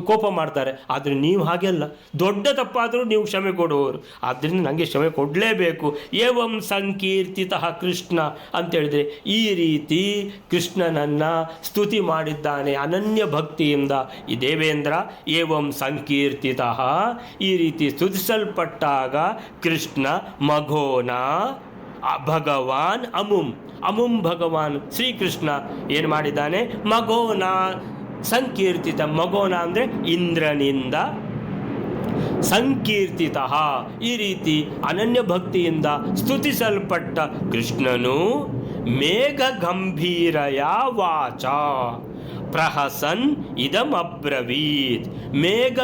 ಕೋಪ ಮಾಡ್ತಾರೆ, ಆದರೆ ನೀವು ಹಾಗೆಲ್ಲ, ದೊಡ್ಡ ತಪ್ಪಾದರೂ ನೀವು ಕ್ಷಮೆ ಕೊಡುವವರು. ಆದ್ದರಿಂದ ನನಗೆ ಕ್ಷಮೆ ಕೊಡಲೇಬೇಕು. ಏವಂ ಸಂಕೀರ್ತಿತಃ ಕೃಷ್ಣ ಅಂತೇಳಿದರೆ ಈ ರೀತಿ ಕೃಷ್ಣನನ್ನು ಸ್ತುತಿ ಮಾಡಿದ್ದಾನೆ ಅನನ್ಯ ಭಕ್ತಿಯಿಂದ ಈ ದೇವೇಂದ್ರ. ಏವಂ ಸಂಕೀರ್ತಿತಃ, ಈ ರೀತಿ ಸ್ತುತಿಸಲ್ಪಟ್ಟಾಗ ಕೃಷ್ಣ ಮಘೋನ ಭಗವಾನ್ ಅಮುಂ ಭಗವಾನ್ ಶ್ರೀಕೃಷ್ಣ ಏನು ಮಾಡಿದ್ದಾನೆ, ಮಘೋನ ಸಂಕೀರ್ತಿತ, ಮಘೋನ ಅಂದರೆ ಇಂದ್ರನಿಂದ, ಸಂಕೀರ್ತಿತ ಈ ರೀತಿ ಅನನ್ಯ ಭಕ್ತಿಯಿಂದ ಸ್ತುತಿಸಲ್ಪಟ್ಟ ಕೃಷ್ಣನು ಮೇಘ ಗಂಭೀರಯ ವಾಚ ಪ್ರಹಸನ್ ಇದಮಬ್ರವೀತ್. ಮೇಘ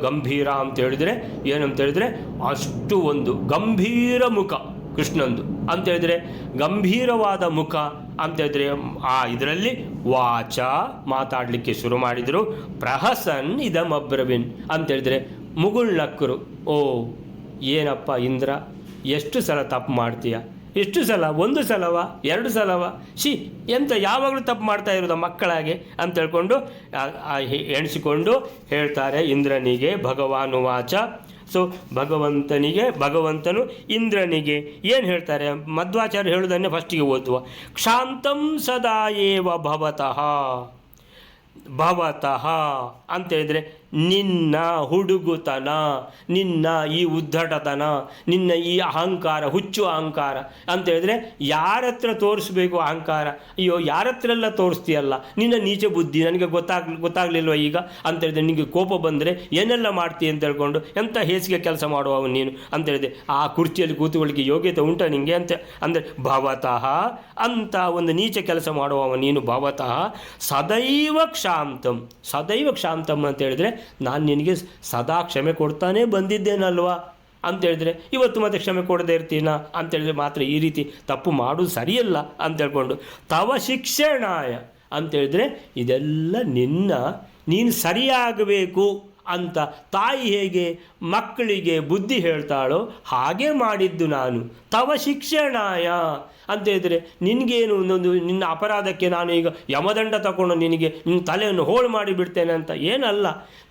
ಗಂಭೀರ ಅಂತ ಹೇಳಿದರೆ ಏನಂತ ಹೇಳಿದರೆ ಅಷ್ಟು ಒಂದು ಗಂಭೀರ ಮುಖ ಕೃಷ್ಣಂದು ಅಂತ ಹೇಳಿದರೆ, ಗಂಭೀರವಾದ ಮುಖ ಅಂತ ಹೇಳಿದ್ರೆ ಆ ಇದರಲ್ಲಿ ವಾಚ ಮಾತಾಡಲಿಕ್ಕೆ ಶುರು ಮಾಡಿದರು. ಪ್ರಹಸನ್ ಇದಮಬ್ರವೀನ್ ಅಂತ ಹೇಳಿದರೆ ಮುಗುಳ್ನಕ್ಕರು. ಓ ಏನಪ್ಪ ಇಂದ್ರ, ಎಷ್ಟು ಸಲ ತಪ್ಪು ಮಾಡ್ತೀಯ, ಎಷ್ಟು ಸಲ, ಒಂದು ಸಲವ, ಎರಡು ಸಲವ, ಎಂತ ಯಾವಾಗಲೂ ತಪ್ಪು ಮಾಡ್ತಾ ಇರೋದು ಮಕ್ಕಳಾಗೆ ಅಂತ ಹೇಳ್ಕೊಂಡು ಎಣಿಸಿಕೊಂಡು ಹೇಳ್ತಾರೆ ಇಂದ್ರನಿಗೆ. ಭಗವಾನು ವಾಚ. ಸೊ ಭಗವಂತನು ಇಂದ್ರನಿಗೆ ಏನು ಹೇಳ್ತಾರೆ, ಮಧ್ವಾಚಾರ್ಯ ಹೇಳುವುದನ್ನೇ ಫಸ್ಟಿಗೆ ಓದುವ. ಕ್ಷಾಂತಂ ಸದಾ ಏವ ಭವತಃ ಅಂತೇಳಿದರೆ ನಿನ್ನ ಹುಡುಗುತನ, ನಿನ್ನ ಈ ಉದ್ದಟತನ, ನಿನ್ನ ಈ ಅಹಂಕಾರ, ಹುಚ್ಚು ಅಹಂಕಾರ ಅಂತ ಹೇಳಿದ್ರೆ ಯಾರ ಹತ್ರ ತೋರಿಸ್ಬೇಕು ಅಹಂಕಾರ? ಅಯ್ಯೋ ಯಾರ ಹತ್ರ ಎಲ್ಲ ತೋರಿಸ್ತೀಯಲ್ಲ, ನಿನ್ನ ನೀಚ ಬುದ್ಧಿ ನನಗೆ ಗೊತ್ತಾಗ್ಲಿಲ್ವ ಈಗ ಅಂತ ಹೇಳಿದ್ರೆ, ನಿನಗೆ ಕೋಪ ಬಂದರೆ ಏನೆಲ್ಲ ಮಾಡ್ತೀಯ ಅಂತ ಹೇಳ್ಕೊಂಡು ಎಂಥ ಹೇಸಿಗೆ ಕೆಲಸ ಮಾಡುವವನು ನೀನು ಅಂತ ಹೇಳಿದೆ. ಆ ಕುರ್ಚಿಯಲ್ಲಿ ಕೂತುಕೊಳ್ಳಿಕ್ಕೆ ಯೋಗ್ಯತೆ ಉಂಟ ನಿನಗೆ ಅಂತ ಅಂದರೆ ಭವತಃ ಅಂತ ಒಂದು ನೀಚ ಕೆಲಸ ಮಾಡುವವ ನೀನು. ಭವತಃ ಸದೈವ ಕ್ಷಾಂತಂ, ಸದೈವ ಕ್ಷಾಂತಂ ಅಂತ ಹೇಳಿದ್ರೆ ನಾನು ನಿನಗೆ ಸದಾ ಕ್ಷಮೆ ಕೊಡ್ತಾನೇ ಬಂದಿದ್ದೇನಲ್ವಾ ಅಂತ ಹೇಳಿದ್ರೆ ಇವತ್ತು ಮತ್ತೆ ಕ್ಷಮೆ ಕೊಡದೇ ಇರ್ತೀನ ಅಂತ ಹೇಳಿದ್ರೆ ಮಾತ್ರ ಈ ರೀತಿ ತಪ್ಪು ಮಾಡೋದು ಸರಿಯಲ್ಲ ಅಂತ ಹೇಳ್ಕೊಂಡು ತವ ಶಿಕ್ಷಣಾಯ ಅಂತ ಹೇಳಿದ್ರೆ ಇದೆಲ್ಲ ನೀನು ಸರಿಯಾಗಬೇಕು ಅಂತ ತಾಯಿ ಹೇಗೆ ಮಕ್ಕಳಿಗೆ ಬುದ್ಧಿ ಹೇಳ್ತಾಳೋ ಹಾಗೆ ಮಾಡಿದ್ದು ನಾನು. ತವ ಶಿಕ್ಷಣಾಯ ಅಂತ ಹೇಳಿದರೆ ನಿನಗೇನು ನಿನ್ನ ಅಪರಾಧಕ್ಕೆ ನಾನು ಈಗ ಯಮದಂಡ ತಗೊಂಡು ನಿನಗೆ ನಿನ್ನ ತಲೆಯನ್ನು ಹೋಳು ಮಾಡಿಬಿಡ್ತೇನೆ ಅಂತ ಏನಲ್ಲ.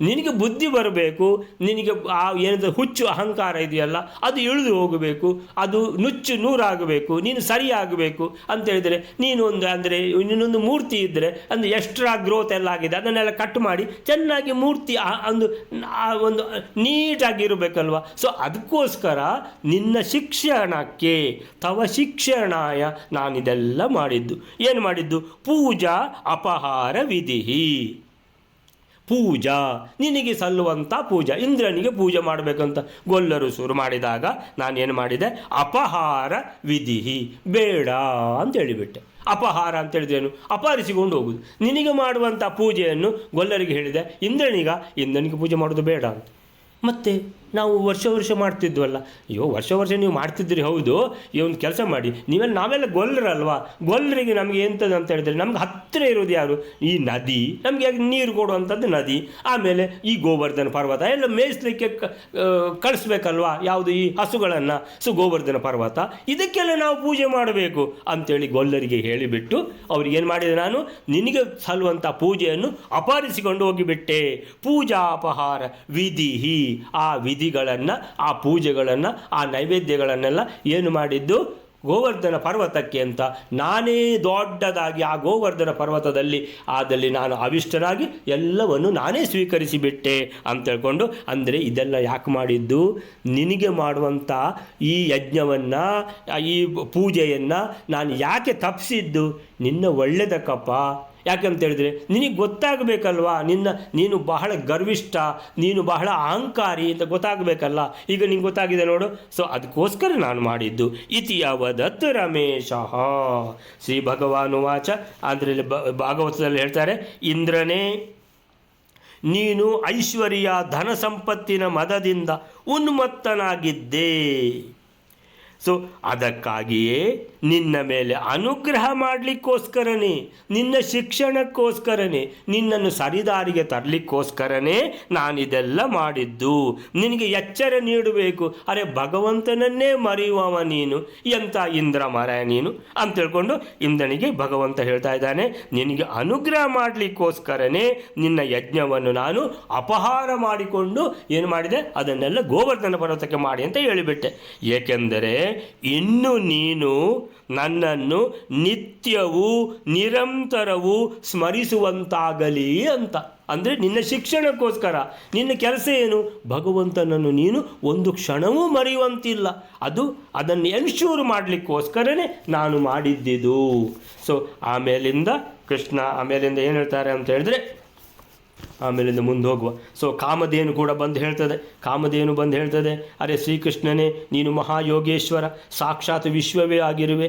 ನಿನಗೆ ಬುದ್ಧಿ ಬರಬೇಕು, ನಿನಗೆ ಆ ಏನಾದರೂ ಹುಚ್ಚು ಅಹಂಕಾರ ಇದೆಯಲ್ಲ ಅದು ಇಳಿದು ಹೋಗಬೇಕು, ಅದು ನುಚ್ಚು ನೂರಾಗಬೇಕು, ನೀನು ಸರಿಯಾಗಬೇಕು ಅಂತ ಹೇಳಿದರೆ ನೀನು ಅಂದರೆ ಇನ್ನೊಂದು ಮೂರ್ತಿ ಇದ್ದರೆ ಅಂದರೆ ಎಕ್ಸ್ಟ್ರಾ ಗ್ರೋತ್ ಎಲ್ಲ ಆಗಿದೆ ಅದನ್ನೆಲ್ಲ ಕಟ್ ಮಾಡಿ ಚೆನ್ನಾಗಿ ಮೂರ್ತಿ ಒಂದು ನೀಟಾಗಿರಬೇಕಲ್ವ. ಸೊ ಅದಕ್ಕೋಸ್ಕರ ನಿನ್ನ ಶಿಕ್ಷಣಕ್ಕೆ ತವ ಶಿಕ್ಷಣಾಯ ನಾನಿದೆಲ್ಲ ಮಾಡಿದ್ದು. ಏನು ಮಾಡಿದ್ದು? ಪೂಜಾ ಅಪಹಾರ ವಿಧಿ. ಪೂಜಾ ನಿನಗೆ ಸಲ್ಲುವಂಥ ಪೂಜಾ, ಇಂದ್ರನಿಗೆ ಪೂಜೆ ಮಾಡಬೇಕಂತ ಗೊಲ್ಲರು ಶುರು ಮಾಡಿದಾಗ ನಾನೇನು ಮಾಡಿದೆ? ಅಪಹಾರ ವಿಧಿ ಬೇಡ ಅಂತ ಹೇಳಿಬಿಟ್ಟೆ. ಅಪಹಾರ ಅಂತ ಹೇಳಿದ್ರೇನು? ಅಪಹರಿಸಿಕೊಂಡು ಹೋಗುದು. ನಿನಗೆ ಮಾಡುವಂಥ ಪೂಜೆಯನ್ನು ಗೊಲ್ಲರಿಗೆ ಹೇಳಿದೆ, ಇಂದ್ರನಿಗೆ ಪೂಜೆ ಮಾಡೋದು ಬೇಡ ಅಂತ. ಮತ್ತು ನಾವು ವರ್ಷ ಮಾಡ್ತಿದ್ವಲ್ಲ. ಅಯ್ಯೋ ವರ್ಷ ನೀವು ಮಾಡ್ತಿದ್ರಿ ಹೌದು, ಈ ಒಂದು ಕೆಲಸ ಮಾಡಿ ನಾವೆಲ್ಲ ಗೊಲ್ಲರಲ್ವಾ, ಗೊಲ್ಲರಿಗೆ ನಮಗೆ ಎಂಥದ್ದು ಅಂತ ಹೇಳಿದ್ರೆ ನಮ್ಗೆ ಹತ್ತಿರ ಇರೋದು ಯಾರು? ಈ ನದಿ, ನಮಗೆ ನೀರು ಕೊಡುವಂಥದ್ದು ನದಿ, ಆಮೇಲೆ ಈ ಗೋವರ್ಧನ ಪರ್ವತ ಎಲ್ಲ ಮೇಯಿಸ್ಲಿಕ್ಕೆ ಕಳಿಸ್ಬೇಕಲ್ವಾ, ಯಾವುದು ಈ ಹಸುಗಳನ್ನು. ಸೊ ಗೋವರ್ಧನ ಪರ್ವತ ಇದಕ್ಕೆಲ್ಲ ನಾವು ಪೂಜೆ ಮಾಡಬೇಕು ಅಂತೇಳಿ ಗೊಲ್ಲರಿಗೆ ಹೇಳಿಬಿಟ್ಟು ಅವ್ರಿಗೇನು ಮಾಡಿದೆ ನಾನು? ನಿನಗೆ ಸಲ್ಲುವಂಥ ಪೂಜೆಯನ್ನು ಅಪಹರಿಸಿಕೊಂಡು ಹೋಗಿಬಿಟ್ಟೆ. ಪೂಜಾ ಅಪಹಾರ ವಿಧಿ, ಆ ವಿಧಿಗಳನ್ನು, ಆ ಪೂಜೆಗಳನ್ನು, ಆ ನೈವೇದ್ಯಗಳನ್ನೆಲ್ಲ ಏನು ಮಾಡಿದ್ದು? ಗೋವರ್ಧನ ಪರ್ವತಕ್ಕೆ ಅಂತ ನಾನೇ ದೊಡ್ಡದಾಗಿ ಆ ಗೋವರ್ಧನ ಪರ್ವತದಲ್ಲಿ ನಾನು ಅವಿಷ್ಟನಾಗಿ ಎಲ್ಲವನ್ನು ನಾನೇ ಸ್ವೀಕರಿಸಿಬಿಟ್ಟೆ ಅಂತ ಹೇಳ್ಕೊಂಡು. ಅಂದರೆ ಇದೆಲ್ಲ ಯಾಕೆ ಮಾಡಿದ್ದು? ನಿನಗೆ ಮಾಡುವಂಥ ಈ ಯಜ್ಞವನ್ನು, ಈ ಪೂಜೆಯನ್ನು ನಾನು ಯಾಕೆ ತಪ್ಪಿಸಿದ್ದು? ನಿನ್ನ ಒಳ್ಳೆಯದಕ್ಕಪ್ಪ. ಯಾಕಂತ ಹೇಳಿದ್ರೆ ನಿನಗೆ ಗೊತ್ತಾಗಬೇಕಲ್ವಾ, ನೀನು ಬಹಳ ಗರ್ವಿಷ್ಠ, ನೀನು ಬಹಳ ಅಹಂಕಾರಿ ಅಂತ ಗೊತ್ತಾಗಬೇಕಲ್ಲ. ಈಗ ನಿಂಗೆ ಗೊತ್ತಾಗಿದೆ ನೋಡು. ಸೊ ಅದಕ್ಕೋಸ್ಕರ ನಾನು ಮಾಡಿದ್ದು. ಇತಿ ಅವದತ್ ರಮೇಶ ಶ್ರೀ ಭಗವಾನು ವಾಚ. ಅದರಲ್ಲಿ ಭಾಗವತದಲ್ಲಿ ಹೇಳ್ತಾರೆ, ಇಂದ್ರನೇ ನೀನು ಐಶ್ವರ್ಯ ಧನ ಸಂಪತ್ತಿನ ಮದದಿಂದ ಉನ್ಮತ್ತನಾಗಿದ್ದೆ. ಸೊ ಅದಕ್ಕಾಗಿಯೇ ನಿನ್ನ ಮೇಲೆ ಅನುಗ್ರಹ ಮಾಡಲಿಕ್ಕೋಸ್ಕರನೇ, ನಿನ್ನ ಶಿಕ್ಷಣಕ್ಕೋಸ್ಕರನೇ, ನಿನ್ನನ್ನು ಸರಿದಾರಿಗೆ ತರಲಿಕ್ಕೋಸ್ಕರನೇ ನಾನಿದೆಲ್ಲ ಮಾಡಿದ್ದು. ನಿನಗೆ ಎಚ್ಚರ ನೀಡಬೇಕು. ಅರೆ ಭಗವಂತನನ್ನೇ ಮರೆಯುವವ ನೀನು, ಎಂಥ ಇಂದ್ರ ಮರ ನೀನು ಅಂತ ಹೇಳ್ಕೊಂಡು ಇಂದ್ರನಿಗೆ ಭಗವಂತ ಹೇಳ್ತಾ ಇದ್ದಾನೆ, ನಿನಗೆ ಅನುಗ್ರಹ ಮಾಡಲಿಕ್ಕೋಸ್ಕರನೇ ನಿನ್ನ ಯಜ್ಞವನ್ನು ನಾನು ಅಪಹಾರ ಮಾಡಿಕೊಂಡು ಏನು ಮಾಡಿದೆ? ಅದನ್ನೆಲ್ಲ ಗೋವರ್ಧನ ಪರ್ವತಕ್ಕೆ ಮಾಡಿ ಅಂತ ಹೇಳಿಬಿಟ್ಟೆ. ಏಕೆಂದರೆ ಇನ್ನು ನೀನು ನನ್ನನ್ನು ನಿತ್ಯವೂ ನಿರಂತರವೂ ಸ್ಮರಿಸುವಂತಾಗಲಿ ಅಂತ. ಅಂದರೆ ನಿನ್ನ ಶಿಕ್ಷಣಕ್ಕೋಸ್ಕರ. ನಿನ್ನ ಕೆಲಸ ಏನು? ಭಗವಂತನನ್ನು ನೀನು ಒಂದು ಕ್ಷಣವೂ ಮರೆಯುವಂತಿಲ್ಲ. ಅದನ್ನು ಎನ್ಶೂರ್ ಮಾಡಲಿಕ್ಕೋಸ್ಕರನೇ ನಾನು ಮಾಡಿದ್ದಿದ್ದು. ಸೊ ಆಮೇಲಿಂದ ಏನು ಹೇಳ್ತಾರೆ ಅಂತ ಹೇಳಿದ್ರೆ, ಆಮೇಲಿಂದ ಮುಂದೆ ಹೋಗುವ. ಸೊ ಕಾಮಧೇನು ಕೂಡ ಬಂದು ಹೇಳ್ತದೆ, ಅರೆ ಶ್ರೀಕೃಷ್ಣನೇ, ನೀನು ಮಹಾಯೋಗೇಶ್ವರ, ಸಾಕ್ಷಾತ್ ವಿಶ್ವವೇ ಆಗಿರುವೆ,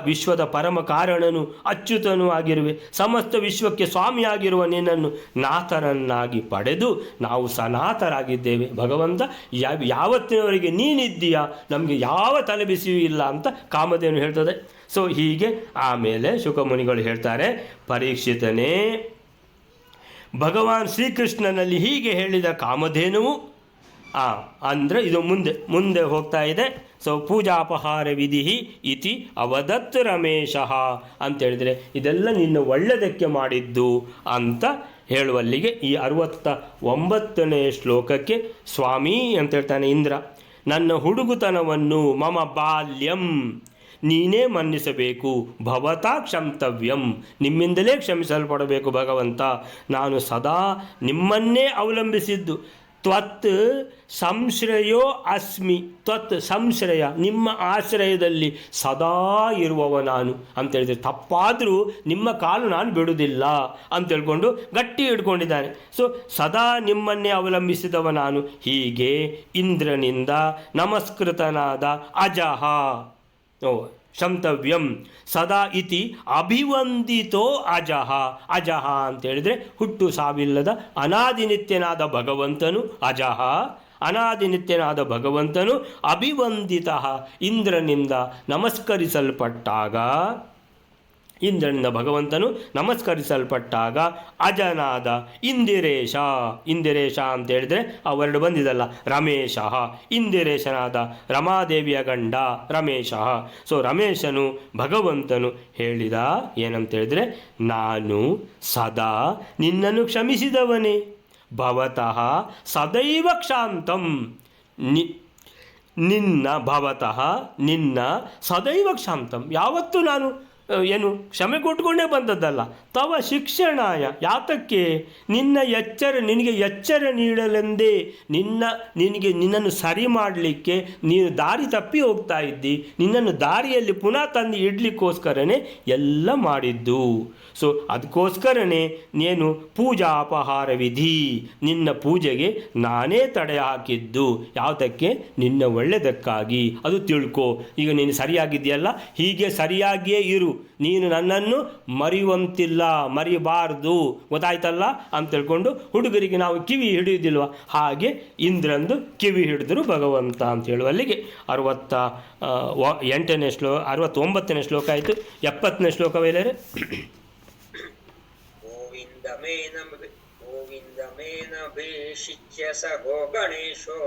ವಿಶ್ವದ ಪರಮ ಕಾರಣನು, ಅಚ್ಯುತನೂ ಆಗಿರುವೆ, ಸಮಸ್ತ ವಿಶ್ವಕ್ಕೆ ಸ್ವಾಮಿಯಾಗಿರುವ ನಿನ್ನನ್ನು ನಾಥರನ್ನಾಗಿ ಪಡೆದು ನಾವು ಸನಾಥರಾಗಿದ್ದೇವೆ. ಭಗವಂತ ಯಾವತ್ತಿನವರೆಗೆ ನೀನಿದ್ದೀಯಾ, ನಮಗೆ ಯಾವ ತಲೆಬಿಸಿಯೂ ಇಲ್ಲ ಅಂತ ಕಾಮಧೇನು ಹೇಳ್ತದೆ. ಸೊ ಹೀಗೆ ಆಮೇಲೆ ಶುಕಮುನಿಗಳು ಹೇಳ್ತಾರೆ, ಪರೀಕ್ಷಿತನೇ, ಭಗವಾನ್ ಶ್ರೀಕೃಷ್ಣನಲ್ಲಿ ಹೀಗೆ ಹೇಳಿದ ಕಾಮಧೇನುವು ಅಂದರೆ ಇದು ಮುಂದೆ ಹೋಗ್ತಾ ಇದೆ. ಸೊ ಪೂಜಾಪಹಾರ ವಿಧಿ ಇತಿ ಅವದತ್ ರಮೇಶ ಅಂತ ಹೇಳಿದರೆ ಇದೆಲ್ಲ ನಿನ್ನ ಒಳ್ಳೆಯದಕ್ಕೆ ಮಾಡಿದ್ದು ಅಂತ ಹೇಳುವಲ್ಲಿಗೆ ಈ 69ನೇ ಶ್ಲೋಕಕ್ಕೆ ಸ್ವಾಮಿ ಅಂತ ಹೇಳ್ತಾನೆ ಇಂದ್ರ, ನನ್ನ ಹುಡುಗುತನವನ್ನು ಮಮ ಬಾಲ್ಯಂ, ನೀನೇ ಮನ್ನಿಸಬೇಕು. ಭವತಾ ಕ್ಷಂತವ್ಯಂ, ನಿಮ್ಮಿಂದಲೇ ಕ್ಷಮಿಸಲ್ಪಡಬೇಕು ಭಗವಂತ. ನಾನು ಸದಾ ನಿಮ್ಮನ್ನೇ ಅವಲಂಬಿಸಿದ್ದು. ತ್ವತ್ ಸಂಶ್ರಯೋ ಅಸ್ಮಿ, ತ್ವತ್ ಸಂಶ್ರಯ, ನಿಮ್ಮ ಆಶ್ರಯದಲ್ಲಿ ಸದಾ ಇರುವವ ನಾನು ಅಂತೇಳಿದರೆ ತಪ್ಪಾದರೂ ನಿಮ್ಮ ಕಾಲು ನಾನು ಬಿಡುವುದಿಲ್ಲ ಅಂತೇಳ್ಕೊಂಡು ಗಟ್ಟಿ ಹಿಡ್ಕೊಂಡಿದ್ದಾನೆ. ಸೊ ಸದಾ ನಿಮ್ಮನ್ನೇ ಅವಲಂಬಿಸಿದವ ನಾನು. ಹೀಗೆ ಇಂದ್ರನಿಂದ ನಮಸ್ಕೃತನಾದ ಅಜಃ, ಕ್ಷಂತವ್ಯಂ ಸದಾ ಇತಿ ಅಭಿವಂದಿತೋ ಅಜಃ. ಅಜಃ ಅಂತೇಳಿದರೆ ಹುಟ್ಟು ಸಾವಿಲ್ಲದ ಅನಾದಿನಿತ್ಯನಾದ ಭಗವಂತನು ಅಜಃ, ಅನಾದಿನಿತ್ಯನಾದ ಭಗವಂತನು ಅಭಿವಂದಿತ, ಇಂದ್ರನಿಂದ ನಮಸ್ಕರಿಸಲ್ಪಟ್ಟಾಗ, ಇಂದ್ರನಿಂದ ಭಗವಂತನು ನಮಸ್ಕರಿಸಲ್ಪಟ್ಟಾಗ ಅಜನಾದ ಇಂದಿರೇಶ, ಇಂದಿರೇಶ ಅಂತ ಹೇಳಿದರೆ ಆ ವರ್ಡ್ ಬಂದಿದಲ್ಲ, ರಮೇಶ, ಇಂದಿರೇಶನಾದ ರಮಾದೇವಿಯ ಗಂಡ ರಮೇಶ. ಸೊ ರಮೇಶನು ಭಗವಂತನು ಹೇಳಿದ ಏನಂತ ಹೇಳಿದರೆ, ನಾನು ಸದಾ ನಿನ್ನನ್ನು ಕ್ಷಮಿಸಿದವನೇ. ಭವತಃ ಸದೈವ ಕ್ಷಾಂತಂ, ನಿನ್ನ ಭವತಃ ನಿನ್ನ ಸದೈವ ಕ್ಷಾಂತಂ, ಯಾವತ್ತೂ ನಾನು ಏನು ಕ್ಷಮೆ ಕೊಟ್ಕೊಂಡೇ ಬಂದದ್ದಲ್ಲ. ತವ ಶಿಕ್ಷಣಾಯ, ಯಾತಕ್ಕೆ ನಿನಗೆ ಎಚ್ಚರ ನೀಡಲೆಂದೇ, ನಿನ್ನನ್ನು ಸರಿ ಮಾಡಲಿಕ್ಕೆ ನೀನು ದಾರಿ ತಪ್ಪಿ ಹೋಗ್ತಾ ಇದ್ದಿ, ನಿನ್ನನ್ನು ದಾರಿಯಲ್ಲಿ ಪುನಃ ತಂದು ಇಡ್ಲಿಕ್ಕೋಸ್ಕರನೇ ಎಲ್ಲ ಮಾಡಿದ್ದು. ಸೊ ಅದಕ್ಕೋಸ್ಕರನೇ ನೀನು ಪೂಜಾ ಅಪಹಾರ ವಿಧಿ, ನಿನ್ನ ಪೂಜೆಗೆ ನಾನೇ ತಡೆ ಹಾಕಿದ್ದು. ಯಾವುದಕ್ಕೆ? ನಿನ್ನ ಒಳ್ಳೆಯದಕ್ಕಾಗಿ. ಅದು ತಿಳ್ಕೊ. ಈಗ ನೀನು ಸರಿಯಾಗಿದೆಯಲ್ಲ, ಹೀಗೆ ಸರಿಯಾಗಿಯೇ ಇರು. ನೀನು ನನ್ನನ್ನು ಮರೆಯುವಂತಿಲ್ಲ, ಮರಿಬಾರ್ದು, ಗೊತ್ತಾಯ್ತಲ್ಲ ಅಂತ ತಿಳ್ಕೊಂಡು ಹುಡುಗರಿಗೆ ನಾವು ಕಿವಿ ಹಿಡಿಯುವುದಿಲ್ವ, ಹಾಗೆ ಇಂದ್ರಂದು ಕಿವಿ ಹಿಡಿದ್ರು ಭಗವಂತ ಅಂತ ಹೇಳುವಲ್ಲಿಗೆ 68ನೇ ಶ್ಲೋಕ, 69ನೇ ಶ್ಲೋಕ ಆಯಿತು. 70ನೇ ಶ್ಲೋಕವೇಲರೆ ಗೋವಿಂದಮೇನಭೇಷಿಚ್ಯ ಸ ಗೋ ಗಣೇಶೋ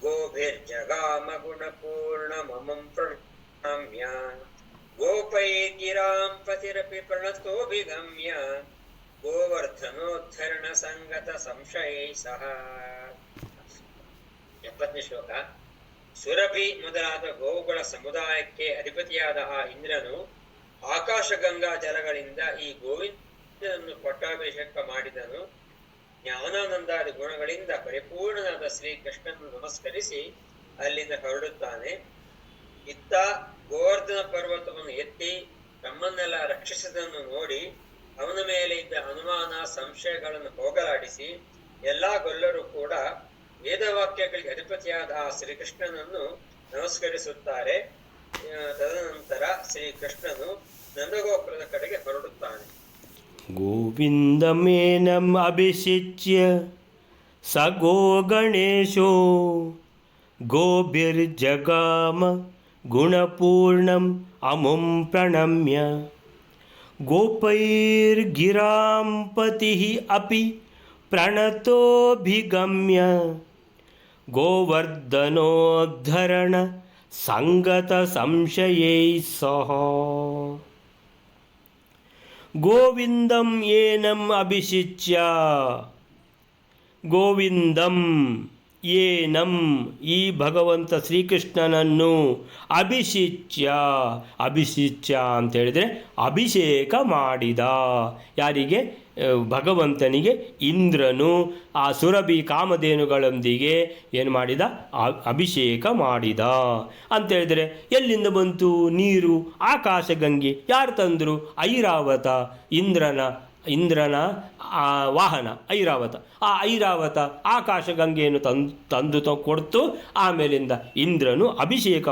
ಗೋಭಿರ್ಜಗಾಮ ಗುಣಪೂರ್ಣಮಮಂ ಪ್ರಣಮ್ಯ ಗೋಪೈ ಗಿರಾಂ ಪತಿರಪಿ ಪ್ರಣತೋಭಿಗಮ್ಯ ಗೋವರ್ಧನೋದ್ಧರಣ ಸಂಗತ ಸಂಶಯೈ ಸಹ. 70ನೇ ಶ್ಲೋಕ. ಸುರಭಿ ಮೊದಲಾದ ಗೋವುಗಳ ಸಮುದಾಯಕ್ಕೆ ಅಧಿಪತಿಯಾದ ಆ ಇಂದ್ರನು ಆಕಾಶಗಂಗಾ ಜಲಗಳಿಂದ ಈ ಗೋವಿಂದನನ್ನು ಪಟ್ಟಾಭಿಷೇಕ ಮಾಡಿದನು. ಜ್ಞಾನಾನಂದಾದಿ ಗುಣಗಳಿಂದ ಪರಿಪೂರ್ಣನಾದ ಶ್ರೀಕೃಷ್ಣನನ್ನು ನಮಸ್ಕರಿಸಿ ಅಲ್ಲಿಂದ ಹೊರಡುತ್ತಾನೆ. ಇತ್ತ ಗೋವರ್ಧನ ಪರ್ವತವನ್ನು ಎತ್ತಿ ತಮ್ಮನ್ನೆಲ್ಲ ರಕ್ಷಿಸಿದನ್ನು ನೋಡಿ ಅವನ ಮೇಲೆ ಇದ್ದ ಅನುಮಾನ ಸಂಶಯಗಳನ್ನು ಹೋಗಲಾಡಿಸಿ ಎಲ್ಲಾ ಗೊಲ್ಲರೂ ಕೂಡ ವೇದವಾಕ್ಯಗಳಿಗೆ ಅಧಿಪತಿಯಾದ ಆ ಶ್ರೀಕೃಷ್ಣನನ್ನು ನಮಸ್ಕರಿಸುತ್ತಾರೆ. ತದನಂತರ ಶ್ರೀಕೃಷ್ಣನು ನಂದಗೋಪುರದ ಕಡೆಗೆ ಹೊರಡುತ್ತಾನೆ. ಗೋವಿಂದಮೇನಂ ಅಭಿಷಿಚ್ಯ ಸ ಗೋ ಗಣೇಶೋ ಗೋಭಿರ್ಜಗಾಮ ಗುಣಪೂರ್ಣಂ ಅಮುಂ ಪ್ರಣಮ್ಯ ಗೋಪೈರ್ಗಿರಾಂ ಪತಿಃ ಅಪಿ ಪ್ರಣತೋಭಿಗಮ್ಯ ಗೋವರ್ಧನೋದ್ಧರಣ ಸಂಗತ ಸಂಶಯೈ ಸಹ. ಗೋವಿಂದಂ ಏನಂ ಅಭಿಷಿಚ್ಯ, ಗೋವಿಂದಂ ಏನಂ ಈ ಭಗವಂತ ಶ್ರೀಕೃಷ್ಣನನ್ನು ಅಭಿಷಿಚ್ಯ, ಅಭಿಷಿಚ್ಯ ಅಂತೇಳಿದರೆ ಅಭಿಷೇಕ ಮಾಡಿದ. ಯಾರಿಗೆ? ಭಗವಂತನಿಗೆ ಇಂದ್ರನು ಆ ಸುರಭಿ ಕಾಮಧೇನುಗಳೊಂದಿಗೆ ಏನು ಮಾಡಿದ? ಅಭಿಷೇಕ ಮಾಡಿದ ಅಂತೇಳಿದರೆ ಎಲ್ಲಿಂದ ಬಂತು ನೀರು? ಆಕಾಶಗಂಗೆ. ಯಾರು ತಂದರು? ಐರಾವತ, ಇಂದ್ರನ ವಾಹನ ಐರಾವತ. ಆ ಐರಾವತ ಆಕಾಶಗಂಗೆಯನ್ನು ತಂದು ಕೊಡ್ತು. ಆಮೇಲಿಂದ ಇಂದ್ರನು ಅಭಿಷೇಕ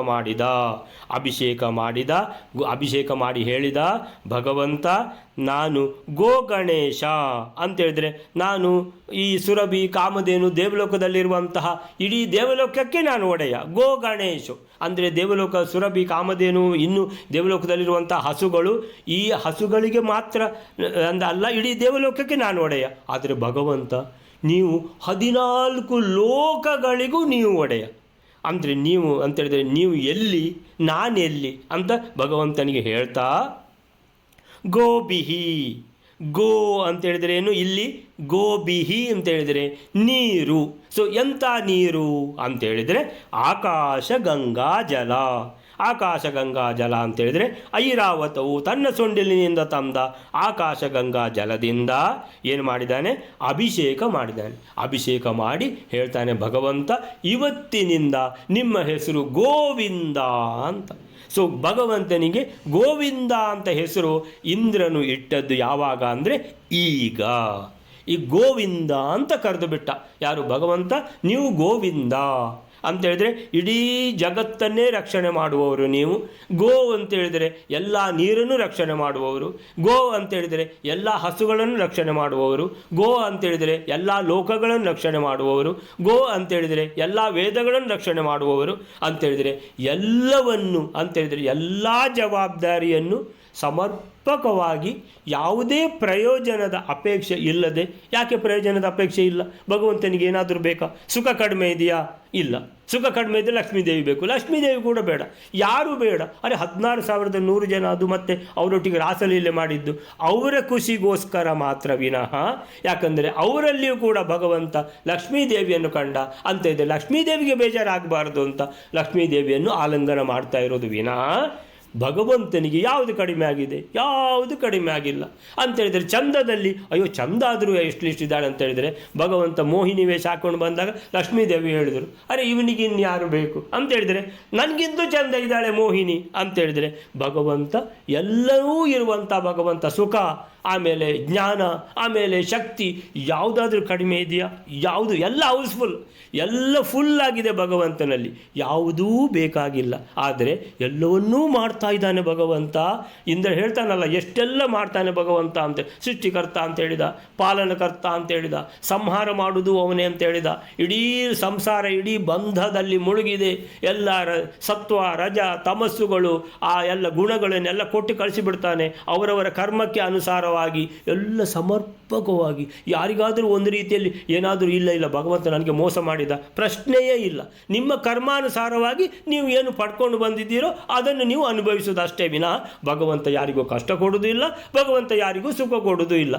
ಮಾಡಿ ಹೇಳಿದ, ಭಗವಂತ ನಾನು ಗೋ ಗಣೇಶ ಅಂತೇಳಿದರೆ ನಾನು ಈ ಸುರಭಿ ಕಾಮಧೇನು ದೇವಲೋಕದಲ್ಲಿರುವಂತಹ ಇಡೀ ದೇವಲೋಕಕ್ಕೆ ನಾನು ಒಡೆಯ. ಗೋ ಗಣೇಶು ಅಂದರೆ ದೇವಲೋಕ, ಸುರಭಿ ಕಾಮಧೇನು, ಇನ್ನು ದೇವಲೋಕದಲ್ಲಿರುವಂಥ ಹಸುಗಳು, ಈ ಹಸುಗಳಿಗೆ ಮಾತ್ರ ಅಲ್ಲ, ಇಡೀ ದೇವಲೋಕಕ್ಕೆ ನಾನು ಒಡೆಯ. ಆದರೆ ಭಗವಂತ ನೀವು 14 ಲೋಕಗಳಿಗೂ ನೀವು ಒಡೆಯ. ಅಂದರೆ ನೀವು ಅಂತೇಳಿದರೆ ನೀವು ಎಲ್ಲಿ, ನಾನೆಲ್ಲಿ ಅಂತ ಭಗವಂತನಿಗೆ ಹೇಳ್ತಾ, ಗೋಬಿಹಿ, ಗೋ ಅಂತೇಳಿದರೆ ಏನು? ಇಲ್ಲಿ ಗೋಬಿಹಿ ಅಂತೇಳಿದರೆ ನೀರು. ಸೊ ಎಂಥ ನೀರು ಅಂತೇಳಿದರೆ ಆಕಾಶ ಗಂಗಾ ಜಲ. ಆಕಾಶಗಂಗಾ ಜಲ ಅಂತೇಳಿದರೆ ಐರಾವತವು ತನ್ನ ಸೊಂಡಿಲಿನಿಂದ ತಂದ ಆಕಾಶಗಂಗಾ ಜಲದಿಂದ ಏನು ಮಾಡಿದ್ದಾನೆ, ಅಭಿಷೇಕ ಮಾಡಿದ್ದಾನೆ. ಅಭಿಷೇಕ ಮಾಡಿ ಹೇಳ್ತಾನೆ ಭಗವಂತ, ಇವತ್ತಿನಿಂದ ನಿಮ್ಮ ಹೆಸರು ಗೋವಿಂದ ಅಂತ. ಸೊ ಭಗವಂತನಿಗೆ ಗೋವಿಂದ ಅಂತ ಹೆಸರು ಇಂದ್ರನು ಇಟ್ಟದ್ದು ಯಾವಾಗ ಅಂದರೆ ಈಗ. ಈ ಗೋವಿಂದ ಅಂತ ಕರೆದು ಬಿಟ್ಟ ಯಾರು, ಭಗವಂತ. ನೀವು ಗೋವಿಂದ ಅಂತೇಳಿದರೆ ಇಡೀ ಜಗತ್ತನ್ನೇ ರಕ್ಷಣೆ ಮಾಡುವವರು ನೀವು. ಗೋ ಅಂತೇಳಿದರೆ ಎಲ್ಲ ನೀರನ್ನು ರಕ್ಷಣೆ ಮಾಡುವವರು. ಗೋ ಅಂತೇಳಿದರೆ ಎಲ್ಲ ಹಸುಗಳನ್ನು ರಕ್ಷಣೆ ಮಾಡುವವರು. ಗೋ ಅಂತೇಳಿದರೆ ಎಲ್ಲ ಲೋಕಗಳನ್ನು ರಕ್ಷಣೆ ಮಾಡುವವರು. ಗೋ ಅಂತೇಳಿದರೆ ಎಲ್ಲ ವೇದಗಳನ್ನು ರಕ್ಷಣೆ ಮಾಡುವವರು ಅಂತೇಳಿದರೆ ಎಲ್ಲವನ್ನು ಅಂತೇಳಿದರೆ ಎಲ್ಲ ಜವಾಬ್ದಾರಿಯನ್ನು ಸಮರ್ಪಕವಾಗಿ ಯಾವುದೇ ಪ್ರಯೋಜನದ ಅಪೇಕ್ಷೆ ಇಲ್ಲದೆ. ಯಾಕೆ ಪ್ರಯೋಜನದ ಅಪೇಕ್ಷೆ ಇಲ್ಲ? ಭಗವಂತನಿಗೆ ಏನಾದರೂ ಬೇಕಾ? ಸುಖ ಕಡಿಮೆ ಇದೆಯಾ? ಇಲ್ಲ. ಸುಖ ಕಡಿಮೆ ಇದ್ದರೆ ಲಕ್ಷ್ಮೀದೇವಿ ಬೇಕು, ಲಕ್ಷ್ಮೀದೇವಿ ಕೂಡ ಬೇಡ, ಯಾರೂ ಬೇಡ. ಅರೆ 16,100 ಜನ ಅದು ಮತ್ತೆ ಅವರೊಟ್ಟಿಗೆ ರಾಸಲೀಲೆ ಮಾಡಿದ್ದು ಅವರ ಖುಷಿಗೋಸ್ಕರ ಮಾತ್ರ ವಿನಃ. ಯಾಕಂದರೆ ಅವರಲ್ಲಿಯೂ ಕೂಡ ಭಗವಂತ ಲಕ್ಷ್ಮೀದೇವಿಯನ್ನು ಕಂಡ ಅಂತ ಇದೆ. ಲಕ್ಷ್ಮೀದೇವಿಗೆ ಬೇಜಾರಾಗಬಾರ್ದು ಅಂತ ಲಕ್ಷ್ಮೀದೇವಿಯನ್ನು ಆಲಿಂಗನ ಮಾಡ್ತಾ ಇರೋದು ವಿನಃ ಭಗವಂತನಿಗೆ ಯಾವುದು ಕಡಿಮೆ ಆಗಿದೆ? ಯಾವುದು ಕಡಿಮೆ ಆಗಿಲ್ಲ. ಅಂತೇಳಿದರೆ ಚಂದದಲ್ಲಿ ಅಯ್ಯೋ ಚಂದ ಆದರೂ ಎಷ್ಟಿದ್ದಾಳೆ ಅಂತೇಳಿದರೆ ಭಗವಂತ ಮೋಹಿನಿ ವೇಷ ಹಾಕ್ಕೊಂಡು ಬಂದಾಗ ಲಕ್ಷ್ಮೀದೇವಿ ಹೇಳಿದರು, ಅರೆ ಇವನಿಗೆ ಇನ್ಯಾರು ಬೇಕು ಅಂತೇಳಿದರೆ ನನಗಿಂತೂ ಚಂದ ಇದ್ದಾಳೆ ಮೋಹಿನಿ ಅಂತೇಳಿದರೆ ಭಗವಂತ ಎಲ್ಲವೂ ಇರುವಂಥ ಭಗವಂತ ಸುಖ, ಆಮೇಲೆ ಜ್ಞಾನ, ಆಮೇಲೆ ಶಕ್ತಿ, ಯಾವುದಾದ್ರೂ ಕಡಿಮೆ ಇದೆಯಾ? ಯಾವುದು? ಎಲ್ಲ ಹೌಸ್ಫುಲ್, ಎಲ್ಲ ಫುಲ್ಲಾಗಿದೆ ಭಗವಂತನಲ್ಲಿ, ಯಾವುದೂ ಬೇಕಾಗಿಲ್ಲ. ಆದರೆ ಎಲ್ಲವನ್ನೂ ಮಾಡ್ತಾ ಇದ್ದಾನೆ ಭಗವಂತ. ಇಂದ್ರ ಹೇಳ್ತಾನಲ್ಲ ಎಷ್ಟೆಲ್ಲ ಮಾಡ್ತಾನೆ ಭಗವಂತ ಅಂತ. ಸೃಷ್ಟಿಕರ್ತ ಅಂತ ಹೇಳಿದ, ಪಾಲನಕರ್ತ ಅಂತ ಹೇಳಿದ, ಸಂಹಾರ ಮಾಡುವುದು ಅವನೇ ಅಂತ ಹೇಳಿದ. ಇಡೀ ಸಂಸಾರ ಇಡೀ ಬಂಧದಲ್ಲಿ ಮುಳುಗಿದೆ. ಎಲ್ಲ ಸತ್ವ ರಜ ತಮಸ್ಸುಗಳು ಆ ಎಲ್ಲ ಗುಣಗಳನ್ನೆಲ್ಲ ಕೊಟ್ಟು ಕಳಿಸಿಬಿಡ್ತಾನೆ. ಅವರವರ ಕರ್ಮಕ್ಕೆ ಅನುಸಾರವಾಗಿ ಎಲ್ಲ ಸಮರ್ಪಕವಾಗಿ. ಯಾರಿಗಾದರೂ ಒಂದು ರೀತಿಯಲ್ಲಿ ಏನಾದರೂ ಇಲ್ಲ ಭಗವಂತ ನನಗೆ ಮೋಸ ಮಾಡಿದ ಪ್ರಶ್ನೆಯೇ ಇಲ್ಲ. ನಿಮ್ಮ ಕರ್ಮಾನುಸಾರವಾಗಿ ನೀವು ಏನು ಪಡ್ಕೊಂಡು ಬಂದಿದ್ದೀರೋ ಅದನ್ನು ನೀವು ಅನುಭವಿಸೋದಷ್ಟೇ ವಿನಃ ಭಗವಂತ ಯಾರಿಗೂ ಕಷ್ಟ ಕೊಡುವುದಿಲ್ಲ, ಭಗವಂತ ಯಾರಿಗೂ ಸುಖ ಕೊಡುವುದೂ ಇಲ್ಲ.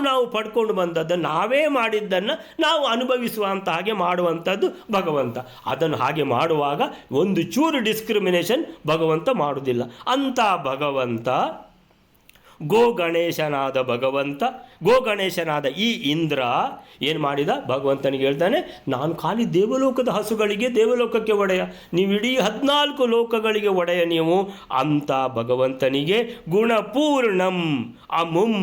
ನಾವು ಪಡ್ಕೊಂಡು ಬಂದದ್ದನ್ನು ನಾವೇ ಮಾಡಿದ್ದನ್ನು ನಾವು ಅನುಭವಿಸುವಂತ ಹಾಗೆ ಮಾಡುವಂಥದ್ದು ಭಗವಂತ. ಅದನ್ನು ಹಾಗೆ ಮಾಡುವಾಗ ಒಂದು ಚೂರು ಡಿಸ್ಕ್ರಿಮಿನೇಷನ್ ಭಗವಂತ ಮಾಡುವುದಿಲ್ಲ. ಅಂಥ ಭಗವಂತ ಗೋ ಗಣೇಶನಾದ ಭಗವಂತ, ಗೋ ಗಣೇಶನಾದ ಈ ಇಂದ್ರ ಏನು ಮಾಡಿದ? ಭಗವಂತನಿಗೆ ಹೇಳ್ತಾನೆ, ನಾನು ಖಾಲಿ ದೇವಲೋಕದ ಹಸುಗಳಿಗೆ ದೇವಲೋಕಕ್ಕೆ ಒಡೆಯ, ನೀವು ಇಡೀ 14 ಲೋಕಗಳಿಗೆ ಒಡೆಯ ನೀವು. ಅಂತ ಭಗವಂತನಿಗೆ ಗುಣಪೂರ್ಣಂ ಅಮುಂ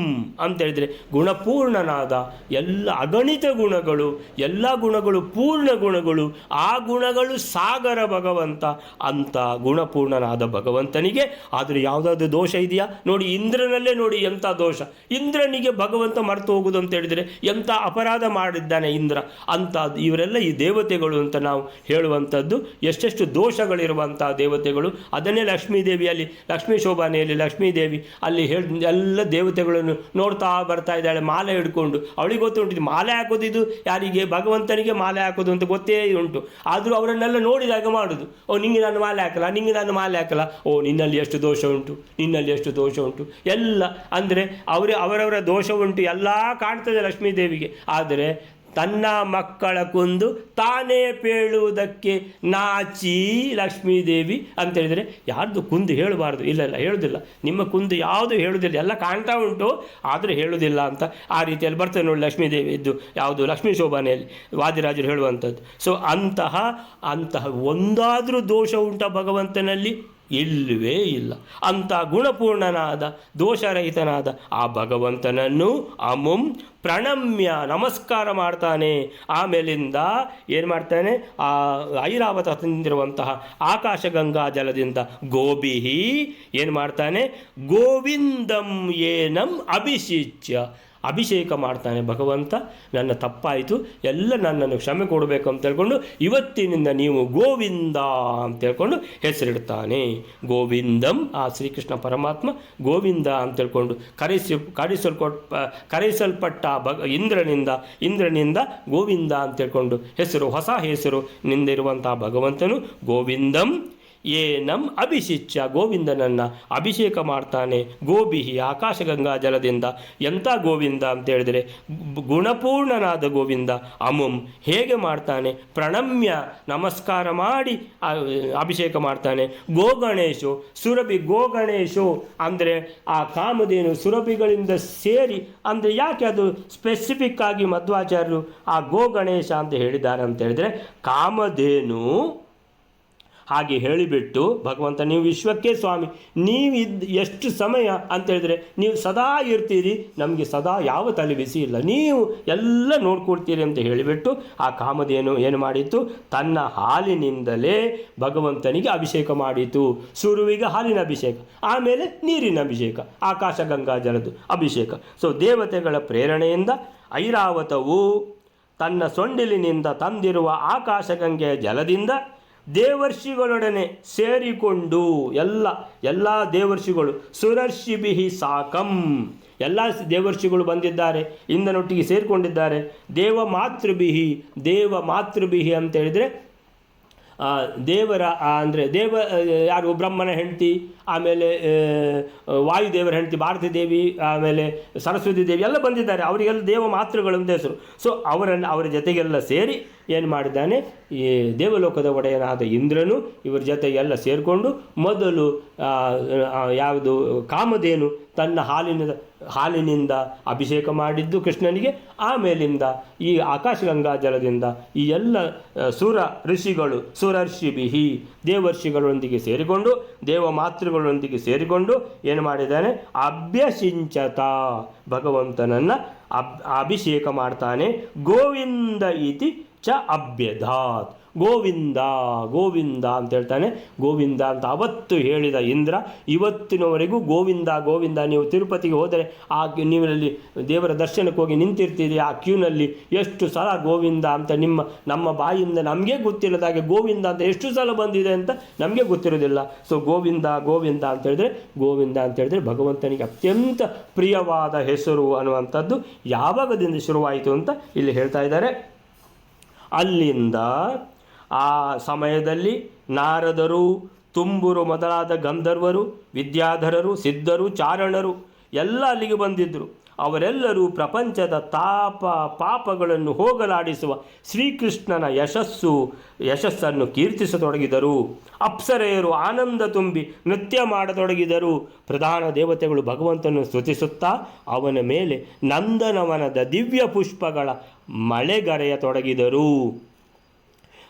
ಅಂತೇಳಿದರೆ ಗುಣಪೂರ್ಣನಾದ ಎಲ್ಲ ಅಗಣಿತ ಗುಣಗಳು, ಎಲ್ಲ ಗುಣಗಳು ಪೂರ್ಣ ಗುಣಗಳು, ಆ ಗುಣಗಳು ಸಾಗರ ಭಗವಂತ. ಅಂತ ಗುಣಪೂರ್ಣನಾದ ಭಗವಂತನಿಗೆ ಆದರೆ ಯಾವುದಾದ್ರೂ ದೋಷ ಇದೆಯಾ? ನೋಡಿ ಇಂದ್ರನಲ್ಲಿ ನೋಡಿ ಎಂಥ ದೋಷ. ಇಂದ್ರನಿಗೆ ಭಗವಂತ ಮರೆತು ಹೋಗುವುದು ಅಂತ ಹೇಳಿದರೆ ಎಂಥ ಅಪರಾಧ ಮಾಡಿದ್ದಾನೆ ಇಂದ್ರ ಅಂತ. ಇವರೆಲ್ಲ ಈ ದೇವತೆಗಳು ಅಂತ ನಾವು ಹೇಳುವಂಥದ್ದು ಎಷ್ಟೆಷ್ಟು ದೋಷಗಳಿರುವಂಥ ದೇವತೆಗಳು. ಅದನ್ನೇ ಲಕ್ಷ್ಮೀದೇವಿಯಲ್ಲಿ ಲಕ್ಷ್ಮೀ ಶೋಭಾನೆಯಲ್ಲಿ ಲಕ್ಷ್ಮೀದೇವಿ ಅಲ್ಲಿ ಎಲ್ಲ ದೇವತೆಗಳನ್ನು ನೋಡ್ತಾ ಬರ್ತಾ ಇದ್ದಾಳೆ ಮಾಲೆ ಹಿಡ್ಕೊಂಡು. ಅವಳಿಗೆ ಗೊತ್ತುಂಟು ಮಾಲೆ ಹಾಕೋದಿದ್ದು ಯಾರಿಗೆ? ಭಗವಂತನಿಗೆ ಮಾಲೆ ಹಾಕೋದು ಅಂತ ಗೊತ್ತೇ ಉಂಟು. ಆದರೂ ಅವರನ್ನೆಲ್ಲ ನೋಡಿದಾಗ ಮಾಡೋದು, ಓ ನಿಂಗೆ ನಾನು ಮಾಲೆ ಹಾಕಲ್ಲ, ನಿಂಗೆ ನಾನು ಮಾಲೆ ಹಾಕಲ್ಲ, ಓ ನಿನ್ನಲ್ಲಿ ಎಷ್ಟು ದೋಷ ಉಂಟು, ನಿನ್ನಲ್ಲಿ ಎಷ್ಟು ದೋಷ ಉಂಟು ಎಲ್ಲ. ಅಂದರೆ ಅವರವರ ದೋಷ ಉಂಟು ಎಲ್ಲ ಕಾಣ್ತದೆ ಲಕ್ಷ್ಮೀದೇವಿಗೆ. ಆದರೆ ತನ್ನ ಮಕ್ಕಳ ಕುಂದು ತಾನೇ ಪೇಳುವುದಕ್ಕೆ ನಾಚಿ ಲಕ್ಷ್ಮೀದೇವಿ ಅಂತೇಳಿದರೆ ಯಾರ್ದು ಕುಂದು ಹೇಳಬಾರ್ದು. ಇಲ್ಲ ಹೇಳೋದಿಲ್ಲ, ನಿಮ್ಮ ಕುಂದು ಯಾವುದು ಹೇಳೋದಿಲ್ಲ, ಎಲ್ಲ ಕಾಣ್ತಾ ಉಂಟು ಆದರೆ ಹೇಳೋದಿಲ್ಲ ಅಂತ. ಆ ರೀತಿಯಲ್ಲಿ ಬರ್ತದೆ ನೋಡಿ ಲಕ್ಷ್ಮೀದೇವಿ ಇದ್ದು ಯಾವುದು ಲಕ್ಷ್ಮೀ ಶೋಭಾನೆಯಲ್ಲಿ ವಾದಿರಾಜರು ಹೇಳುವಂಥದ್ದು. ಸೊ ಅಂತಹ ಒಂದಾದರೂ ದೋಷ ಉಂಟ ಭಗವಂತನಲ್ಲಿ? ಇಲ್ಲವೇ ಇಲ್ಲ. ಅಂಥ ಗುಣಪೂರ್ಣನಾದ ದೋಷರಹಿತನಾದ ಆ ಭಗವಂತನನ್ನು ಅಮುಂ ಪ್ರಣಮ್ಯ ನಮಸ್ಕಾರ ಮಾಡ್ತಾನೆ. ಆಮೇಲಿಂದ ಏನು ಮಾಡ್ತಾನೆ? ಆ ಐರಾವತ ತಂದಿರುವಂತಹ ಆಕಾಶಗಂಗಾ ಜಲದಿಂದ ಗೋಬಿಹಿ ಏನು ಮಾಡ್ತಾನೆ? ಗೋವಿಂದಂ ಏನಂ ಅಭಿಷಿಚ್ಯ ಅಭಿಷೇಕ ಮಾಡ್ತಾನೆ ಭಗವಂತ. ನನ್ನ ತಪ್ಪಾಯಿತು, ಎಲ್ಲ ನನ್ನನ್ನು ಕ್ಷಮೆ ಕೊಡಬೇಕು ಅಂತ ಹೇಳ್ಕೊಂಡು ಇವತ್ತಿನಿಂದ ನೀವು ಗೋವಿಂದ ಅಂತ ಹೇಳ್ಕೊಂಡು ಹೆಸರಿಡ್ತಾನೆ. ಗೋವಿಂದಂ ಆ ಶ್ರೀಕೃಷ್ಣ ಪರಮಾತ್ಮ ಗೋವಿಂದ ಅಂತ ಹೇಳ್ಕೊಂಡು ಕರೆಸಲ್ಪಟ್ಟ ಇಂದ್ರನಿಂದ ಗೋವಿಂದ ಅಂತ ಹೇಳ್ಕೊಂಡು ಹೆಸರು, ಹೊಸ ಹೆಸರು ನಿಂದಿರುವಂಥ ಭಗವಂತನು ಗೋವಿಂದಂ ಏನಂ ಅಭಿಷಿಚ್ಯ ಗೋವಿಂದನನ್ನು ಅಭಿಷೇಕ ಮಾಡ್ತಾನೆ ಗೋಬಿಹಿ ಆಕಾಶಗಂಗಾ ಜಲದಿಂದ. ಎಂಥ ಗೋವಿಂದ ಅಂತ ಹೇಳಿದರೆ ಗುಣಪೂರ್ಣನಾದ ಗೋವಿಂದ. ಅಮುಂ ಹೇಗೆ ಮಾಡ್ತಾನೆ, ಪ್ರಣಮ್ಯ ನಮಸ್ಕಾರ ಮಾಡಿ ಅಭಿಷೇಕ ಮಾಡ್ತಾನೆ. ಗೋಗಣೇಶು ಸುರಭಿ ಗೋಗಣೇಶು ಅಂದರೆ ಆ ಕಾಮಧೇನು ಸುರಭಿಗಳಿಂದ ಸೇರಿ, ಅಂದರೆ ಯಾಕೆ ಅದು ಸ್ಪೆಸಿಫಿಕ್ ಆಗಿ ಮಧ್ವಾಚಾರ್ಯರು ಆ ಗೋಗಣೇಶ ಅಂತ ಹೇಳಿದ್ದಾರೆ ಅಂತ ಹೇಳಿದರೆ, ಕಾಮಧೇನು ಹಾಗೆ ಹೇಳಿಬಿಟ್ಟು ಭಗವಂತ ನೀವು ವಿಶ್ವಕ್ಕೆ ಸ್ವಾಮಿ, ನೀವು ಎಷ್ಟು ಸಮಯ ಅಂತೇಳಿದರೆ ನೀವು ಸದಾ ಇರ್ತೀರಿ, ನಮಗೆ ಸದಾ ಯಾವ ತಲೆ ಬಿಸಿ ಇಲ್ಲ, ನೀವು ಎಲ್ಲ ನೋಡ್ಕೊಡ್ತೀರಿ ಅಂತ ಹೇಳಿಬಿಟ್ಟು ಆ ಕಾಮಧೇನು ಏನು ಮಾಡಿತು, ತನ್ನ ಹಾಲಿನಿಂದಲೇ ಭಗವಂತನಿಗೆ ಅಭಿಷೇಕ ಮಾಡಿತು. ಸುರುವಿಗೆ ಹಾಲಿನ ಅಭಿಷೇಕ, ಆಮೇಲೆ ನೀರಿನ ಅಭಿಷೇಕ, ಆಕಾಶ ಗಂಗಾ ಜಲದ ಅಭಿಷೇಕ. ಸೊ ದೇವತೆಗಳ ಪ್ರೇರಣೆಯಿಂದ ಐರಾವತವು ತನ್ನ ಸೊಂಡಿಲಿನಿಂದ ತಂದಿರುವ ಆಕಾಶಗಂಗೆಯ ಜಲದಿಂದ ದೇವರ್ಷಿಗಳೊಡನೆ ಸೇರಿಕೊಂಡು ಎಲ್ಲ ದೇವರ್ಷಿಗಳು ಸುರರ್ಷಿಭಿಹಿ ಸಾಕಂ, ಎಲ್ಲ ದೇವರ್ಷಿಗಳು ಬಂದಿದ್ದಾರೆ, ಇಂದನೊಟ್ಟಿಗೆ ಸೇರಿಕೊಂಡಿದ್ದಾರೆ. ದೇವ ಮಾತೃಭಿಹಿ ಅಂತ ಹೇಳಿದರೆ ದೇವರ ಅಂದರೆ ಯಾರು ಬ್ರಹ್ಮನ ಹೆಂಡತಿ, ಆಮೇಲೆ ವಾಯುದೇವರ ಹೆಂಡತಿ ಭಾರತೀ ದೇವಿ, ಆಮೇಲೆ ಸರಸ್ವತಿ ದೇವಿ ಎಲ್ಲ ಬಂದಿದ್ದಾರೆ, ಅವರಿಗೆಲ್ಲ ದೇವ ಮಾತೃಗಳು ಅಂತ ಹೆಸರು. ಸೊ ಅವರ ಜೊತೆಗೆಲ್ಲ ಸೇರಿ ಏನು ಮಾಡಿದ್ದಾನೆ, ಈ ದೇವಲೋಕದ ಒಡೆಯನಾದ ಇಂದ್ರನು ಇವರ ಜೊತೆಗೆಲ್ಲ ಸೇರಿಕೊಂಡು ಮೊದಲು ಯಾವುದು ಕಾಮಧೇನು ತನ್ನ ಹಾಲಿನಿಂದ ಅಭಿಷೇಕ ಮಾಡಿದ್ದು ಕೃಷ್ಣನಿಗೆ, ಆಮೇಲಿಂದ ಈ ಆಕಾಶಗಂಗಾ ಜಲದಿಂದ ಈ ಎಲ್ಲ ಸುರರ್ಷಿಭಿಹಿ ದೇವರ್ಷಿಗಳೊಂದಿಗೆ ಸೇರಿಕೊಂಡು ದೇವಮಾತೃಗಳೊಂದಿಗೆ ಸೇರಿಕೊಂಡು ಏನು ಮಾಡಿದ್ದಾನೆ, ಅಭ್ಯಸಿಂಚತ ಭಗವಂತನನ್ನು ಅಭಿಷೇಕ ಮಾಡ್ತಾನೆ. ಗೋವಿಂದ ಇತಿ ಚ ಅಭ್ಯಧಾತ್, ಗೋವಿಂದ ಅಂತ ಹೇಳ್ತಾನೆ. ಗೋವಿಂದ ಅಂತ ಅವತ್ತು ಹೇಳಿದ ಇಂದ್ರ ಇವತ್ತಿನವರೆಗೂ ಗೋವಿಂದ. ನೀವು ತಿರುಪತಿಗೆ ಹೋದರೆ ನೀವಲ್ಲಿ ದೇವರ ದರ್ಶನಕ್ಕೆ ಹೋಗಿ ನಿಂತಿರ್ತೀರಿ, ಆ ಕ್ಯೂನಲ್ಲಿ ಎಷ್ಟು ಸಲ ಗೋವಿಂದ ಅಂತ ನಮ್ಮ ಬಾಯಿಂದ ನಮಗೆ ಗೊತ್ತಿಲ್ಲದಾಗೆ ಗೋವಿಂದ ಅಂತ ಎಷ್ಟು ಸಲ ಬಂದಿದೆ ಅಂತ ನಮಗೆ ಗೊತ್ತಿರೋದಿಲ್ಲ. ಸೊ ಗೋವಿಂದ ಅಂತ ಹೇಳಿದ್ರೆ ಭಗವಂತನಿಗೆ ಅತ್ಯಂತ ಪ್ರಿಯವಾದ ಹೆಸರು ಅನ್ನುವಂಥದ್ದು ಯಾವಾಗದಿಂದ ಶುರುವಾಯಿತು ಅಂತ ಇಲ್ಲಿ ಹೇಳ್ತಾ ಇದ್ದಾರೆ. ಅಲ್ಲಿಂದ ಆ ಸಮಯದಲ್ಲಿ ನಾರದರು, ತುಂಬುರು ಮೊದಲಾದ ಗಂಧರ್ವರು, ವಿದ್ಯಾಧರರು, ಸಿದ್ಧರು, ಚಾರಣರು ಎಲ್ಲ ಅಲ್ಲಿಗೆ ಬಂದಿದ್ದರು. ಅವರೆಲ್ಲರೂ ಪ್ರಪಂಚದ ಪಾಪಗಳನ್ನು ಹೋಗಲಾಡಿಸುವ ಶ್ರೀಕೃಷ್ಣನ ಯಶಸ್ಸನ್ನು ಕೀರ್ತಿಸತೊಡಗಿದರು. ಅಪ್ಸರೆಯರು ಆನಂದ ತುಂಬಿ ನೃತ್ಯ ಮಾಡತೊಡಗಿದರು. ಪ್ರಧಾನ ದೇವತೆಗಳು ಭಗವಂತನನ್ನು ಸ್ತುತಿಸುತ್ತಾ ಅವನ ಮೇಲೆ ನಂದನವನದ ದಿವ್ಯ ಪುಷ್ಪಗಳ ಮಳೆಗರೆಯತೊಡಗಿದರು,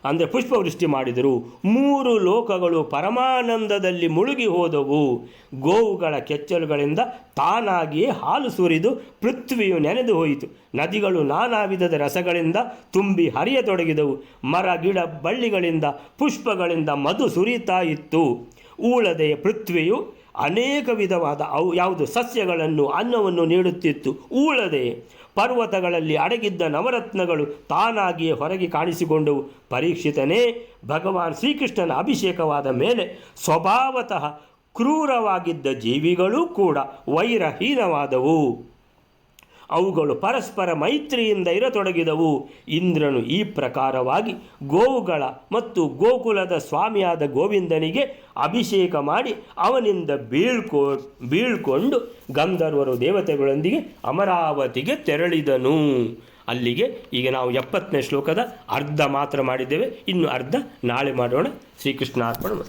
ಅಂದರೆ ಪುಷ್ಪವೃಷ್ಟಿ ಮಾಡಿದರು. 3 ಲೋಕಗಳು ಪರಮಾನಂದದಲ್ಲಿ ಮುಳುಗಿ ಹೋದವು. ಗೋವುಗಳ ಕೆಚ್ಚಲುಗಳಿಂದ ತಾನಾಗಿಯೇ ಹಾಲು ಸುರಿದು ಪೃಥ್ವಿಯು ನೆನೆದು ಹೋಯಿತು. ನದಿಗಳು ನಾನಾ ವಿಧದ ರಸಗಳಿಂದ ತುಂಬಿ ಹರಿಯತೊಡಗಿದವು. ಮರ ಗಿಡ ಬಳ್ಳಿಗಳಿಂದ ಪುಷ್ಪಗಳಿಂದ ಮಧು ಸುರಿತಾ ಇತ್ತು. ಊಳದೆಯ ಪೃಥ್ವಿಯು ಅನೇಕ ವಿಧವಾದ ಸಸ್ಯಗಳನ್ನು ಅನ್ನವನ್ನು ನೀಡುತ್ತಿತ್ತು. ಊಳದೆ ಪರ್ವತಗಳಲ್ಲಿ ಅಡಗಿದ್ದ ನವರತ್ನಗಳು ತಾನಾಗಿಯೇ ಹೊರಗೆ ಕಾಣಿಸಿಕೊಂಡವು. ಪರೀಕ್ಷಿತನೇ, ಭಗವಾನ್ ಶ್ರೀಕೃಷ್ಣನ ಅಭಿಷೇಕವಾದ ಮೇಲೆ ಸ್ವಭಾವತಃ ಕ್ರೂರವಾಗಿದ್ದ ಜೀವಿಗಳೂ ಕೂಡ ವೈರಹೀನವಾದವು. ಅವುಗಳು ಪರಸ್ಪರ ಮೈತ್ರಿಯಿಂದ ಇರತೊಡಗಿದವು. ಇಂದ್ರನು ಈ ಪ್ರಕಾರವಾಗಿ ಗೋವುಗಳ ಮತ್ತು ಗೋಕುಲದ ಸ್ವಾಮಿಯಾದ ಗೋವಿಂದನಿಗೆ ಅಭಿಷೇಕ ಮಾಡಿ ಅವನಿಂದ ಬೀಳ್ಕೊಂಡು ಗಂಧರ್ವರು ದೇವತೆಗಳೊಂದಿಗೆ ಅಮರಾವತಿಗೆ ತೆರಳಿದನು. ಅಲ್ಲಿಗೆ ಈಗ ನಾವು 70ನೇ ಶ್ಲೋಕದ ಅರ್ಧ ಮಾತ್ರ ಮಾಡಿದ್ದೇವೆ, ಇನ್ನು ಅರ್ಧ ನಾಳೆ ಮಾಡೋಣ. ಶ್ರೀಕೃಷ್ಣ ಅರ್ಪಣ.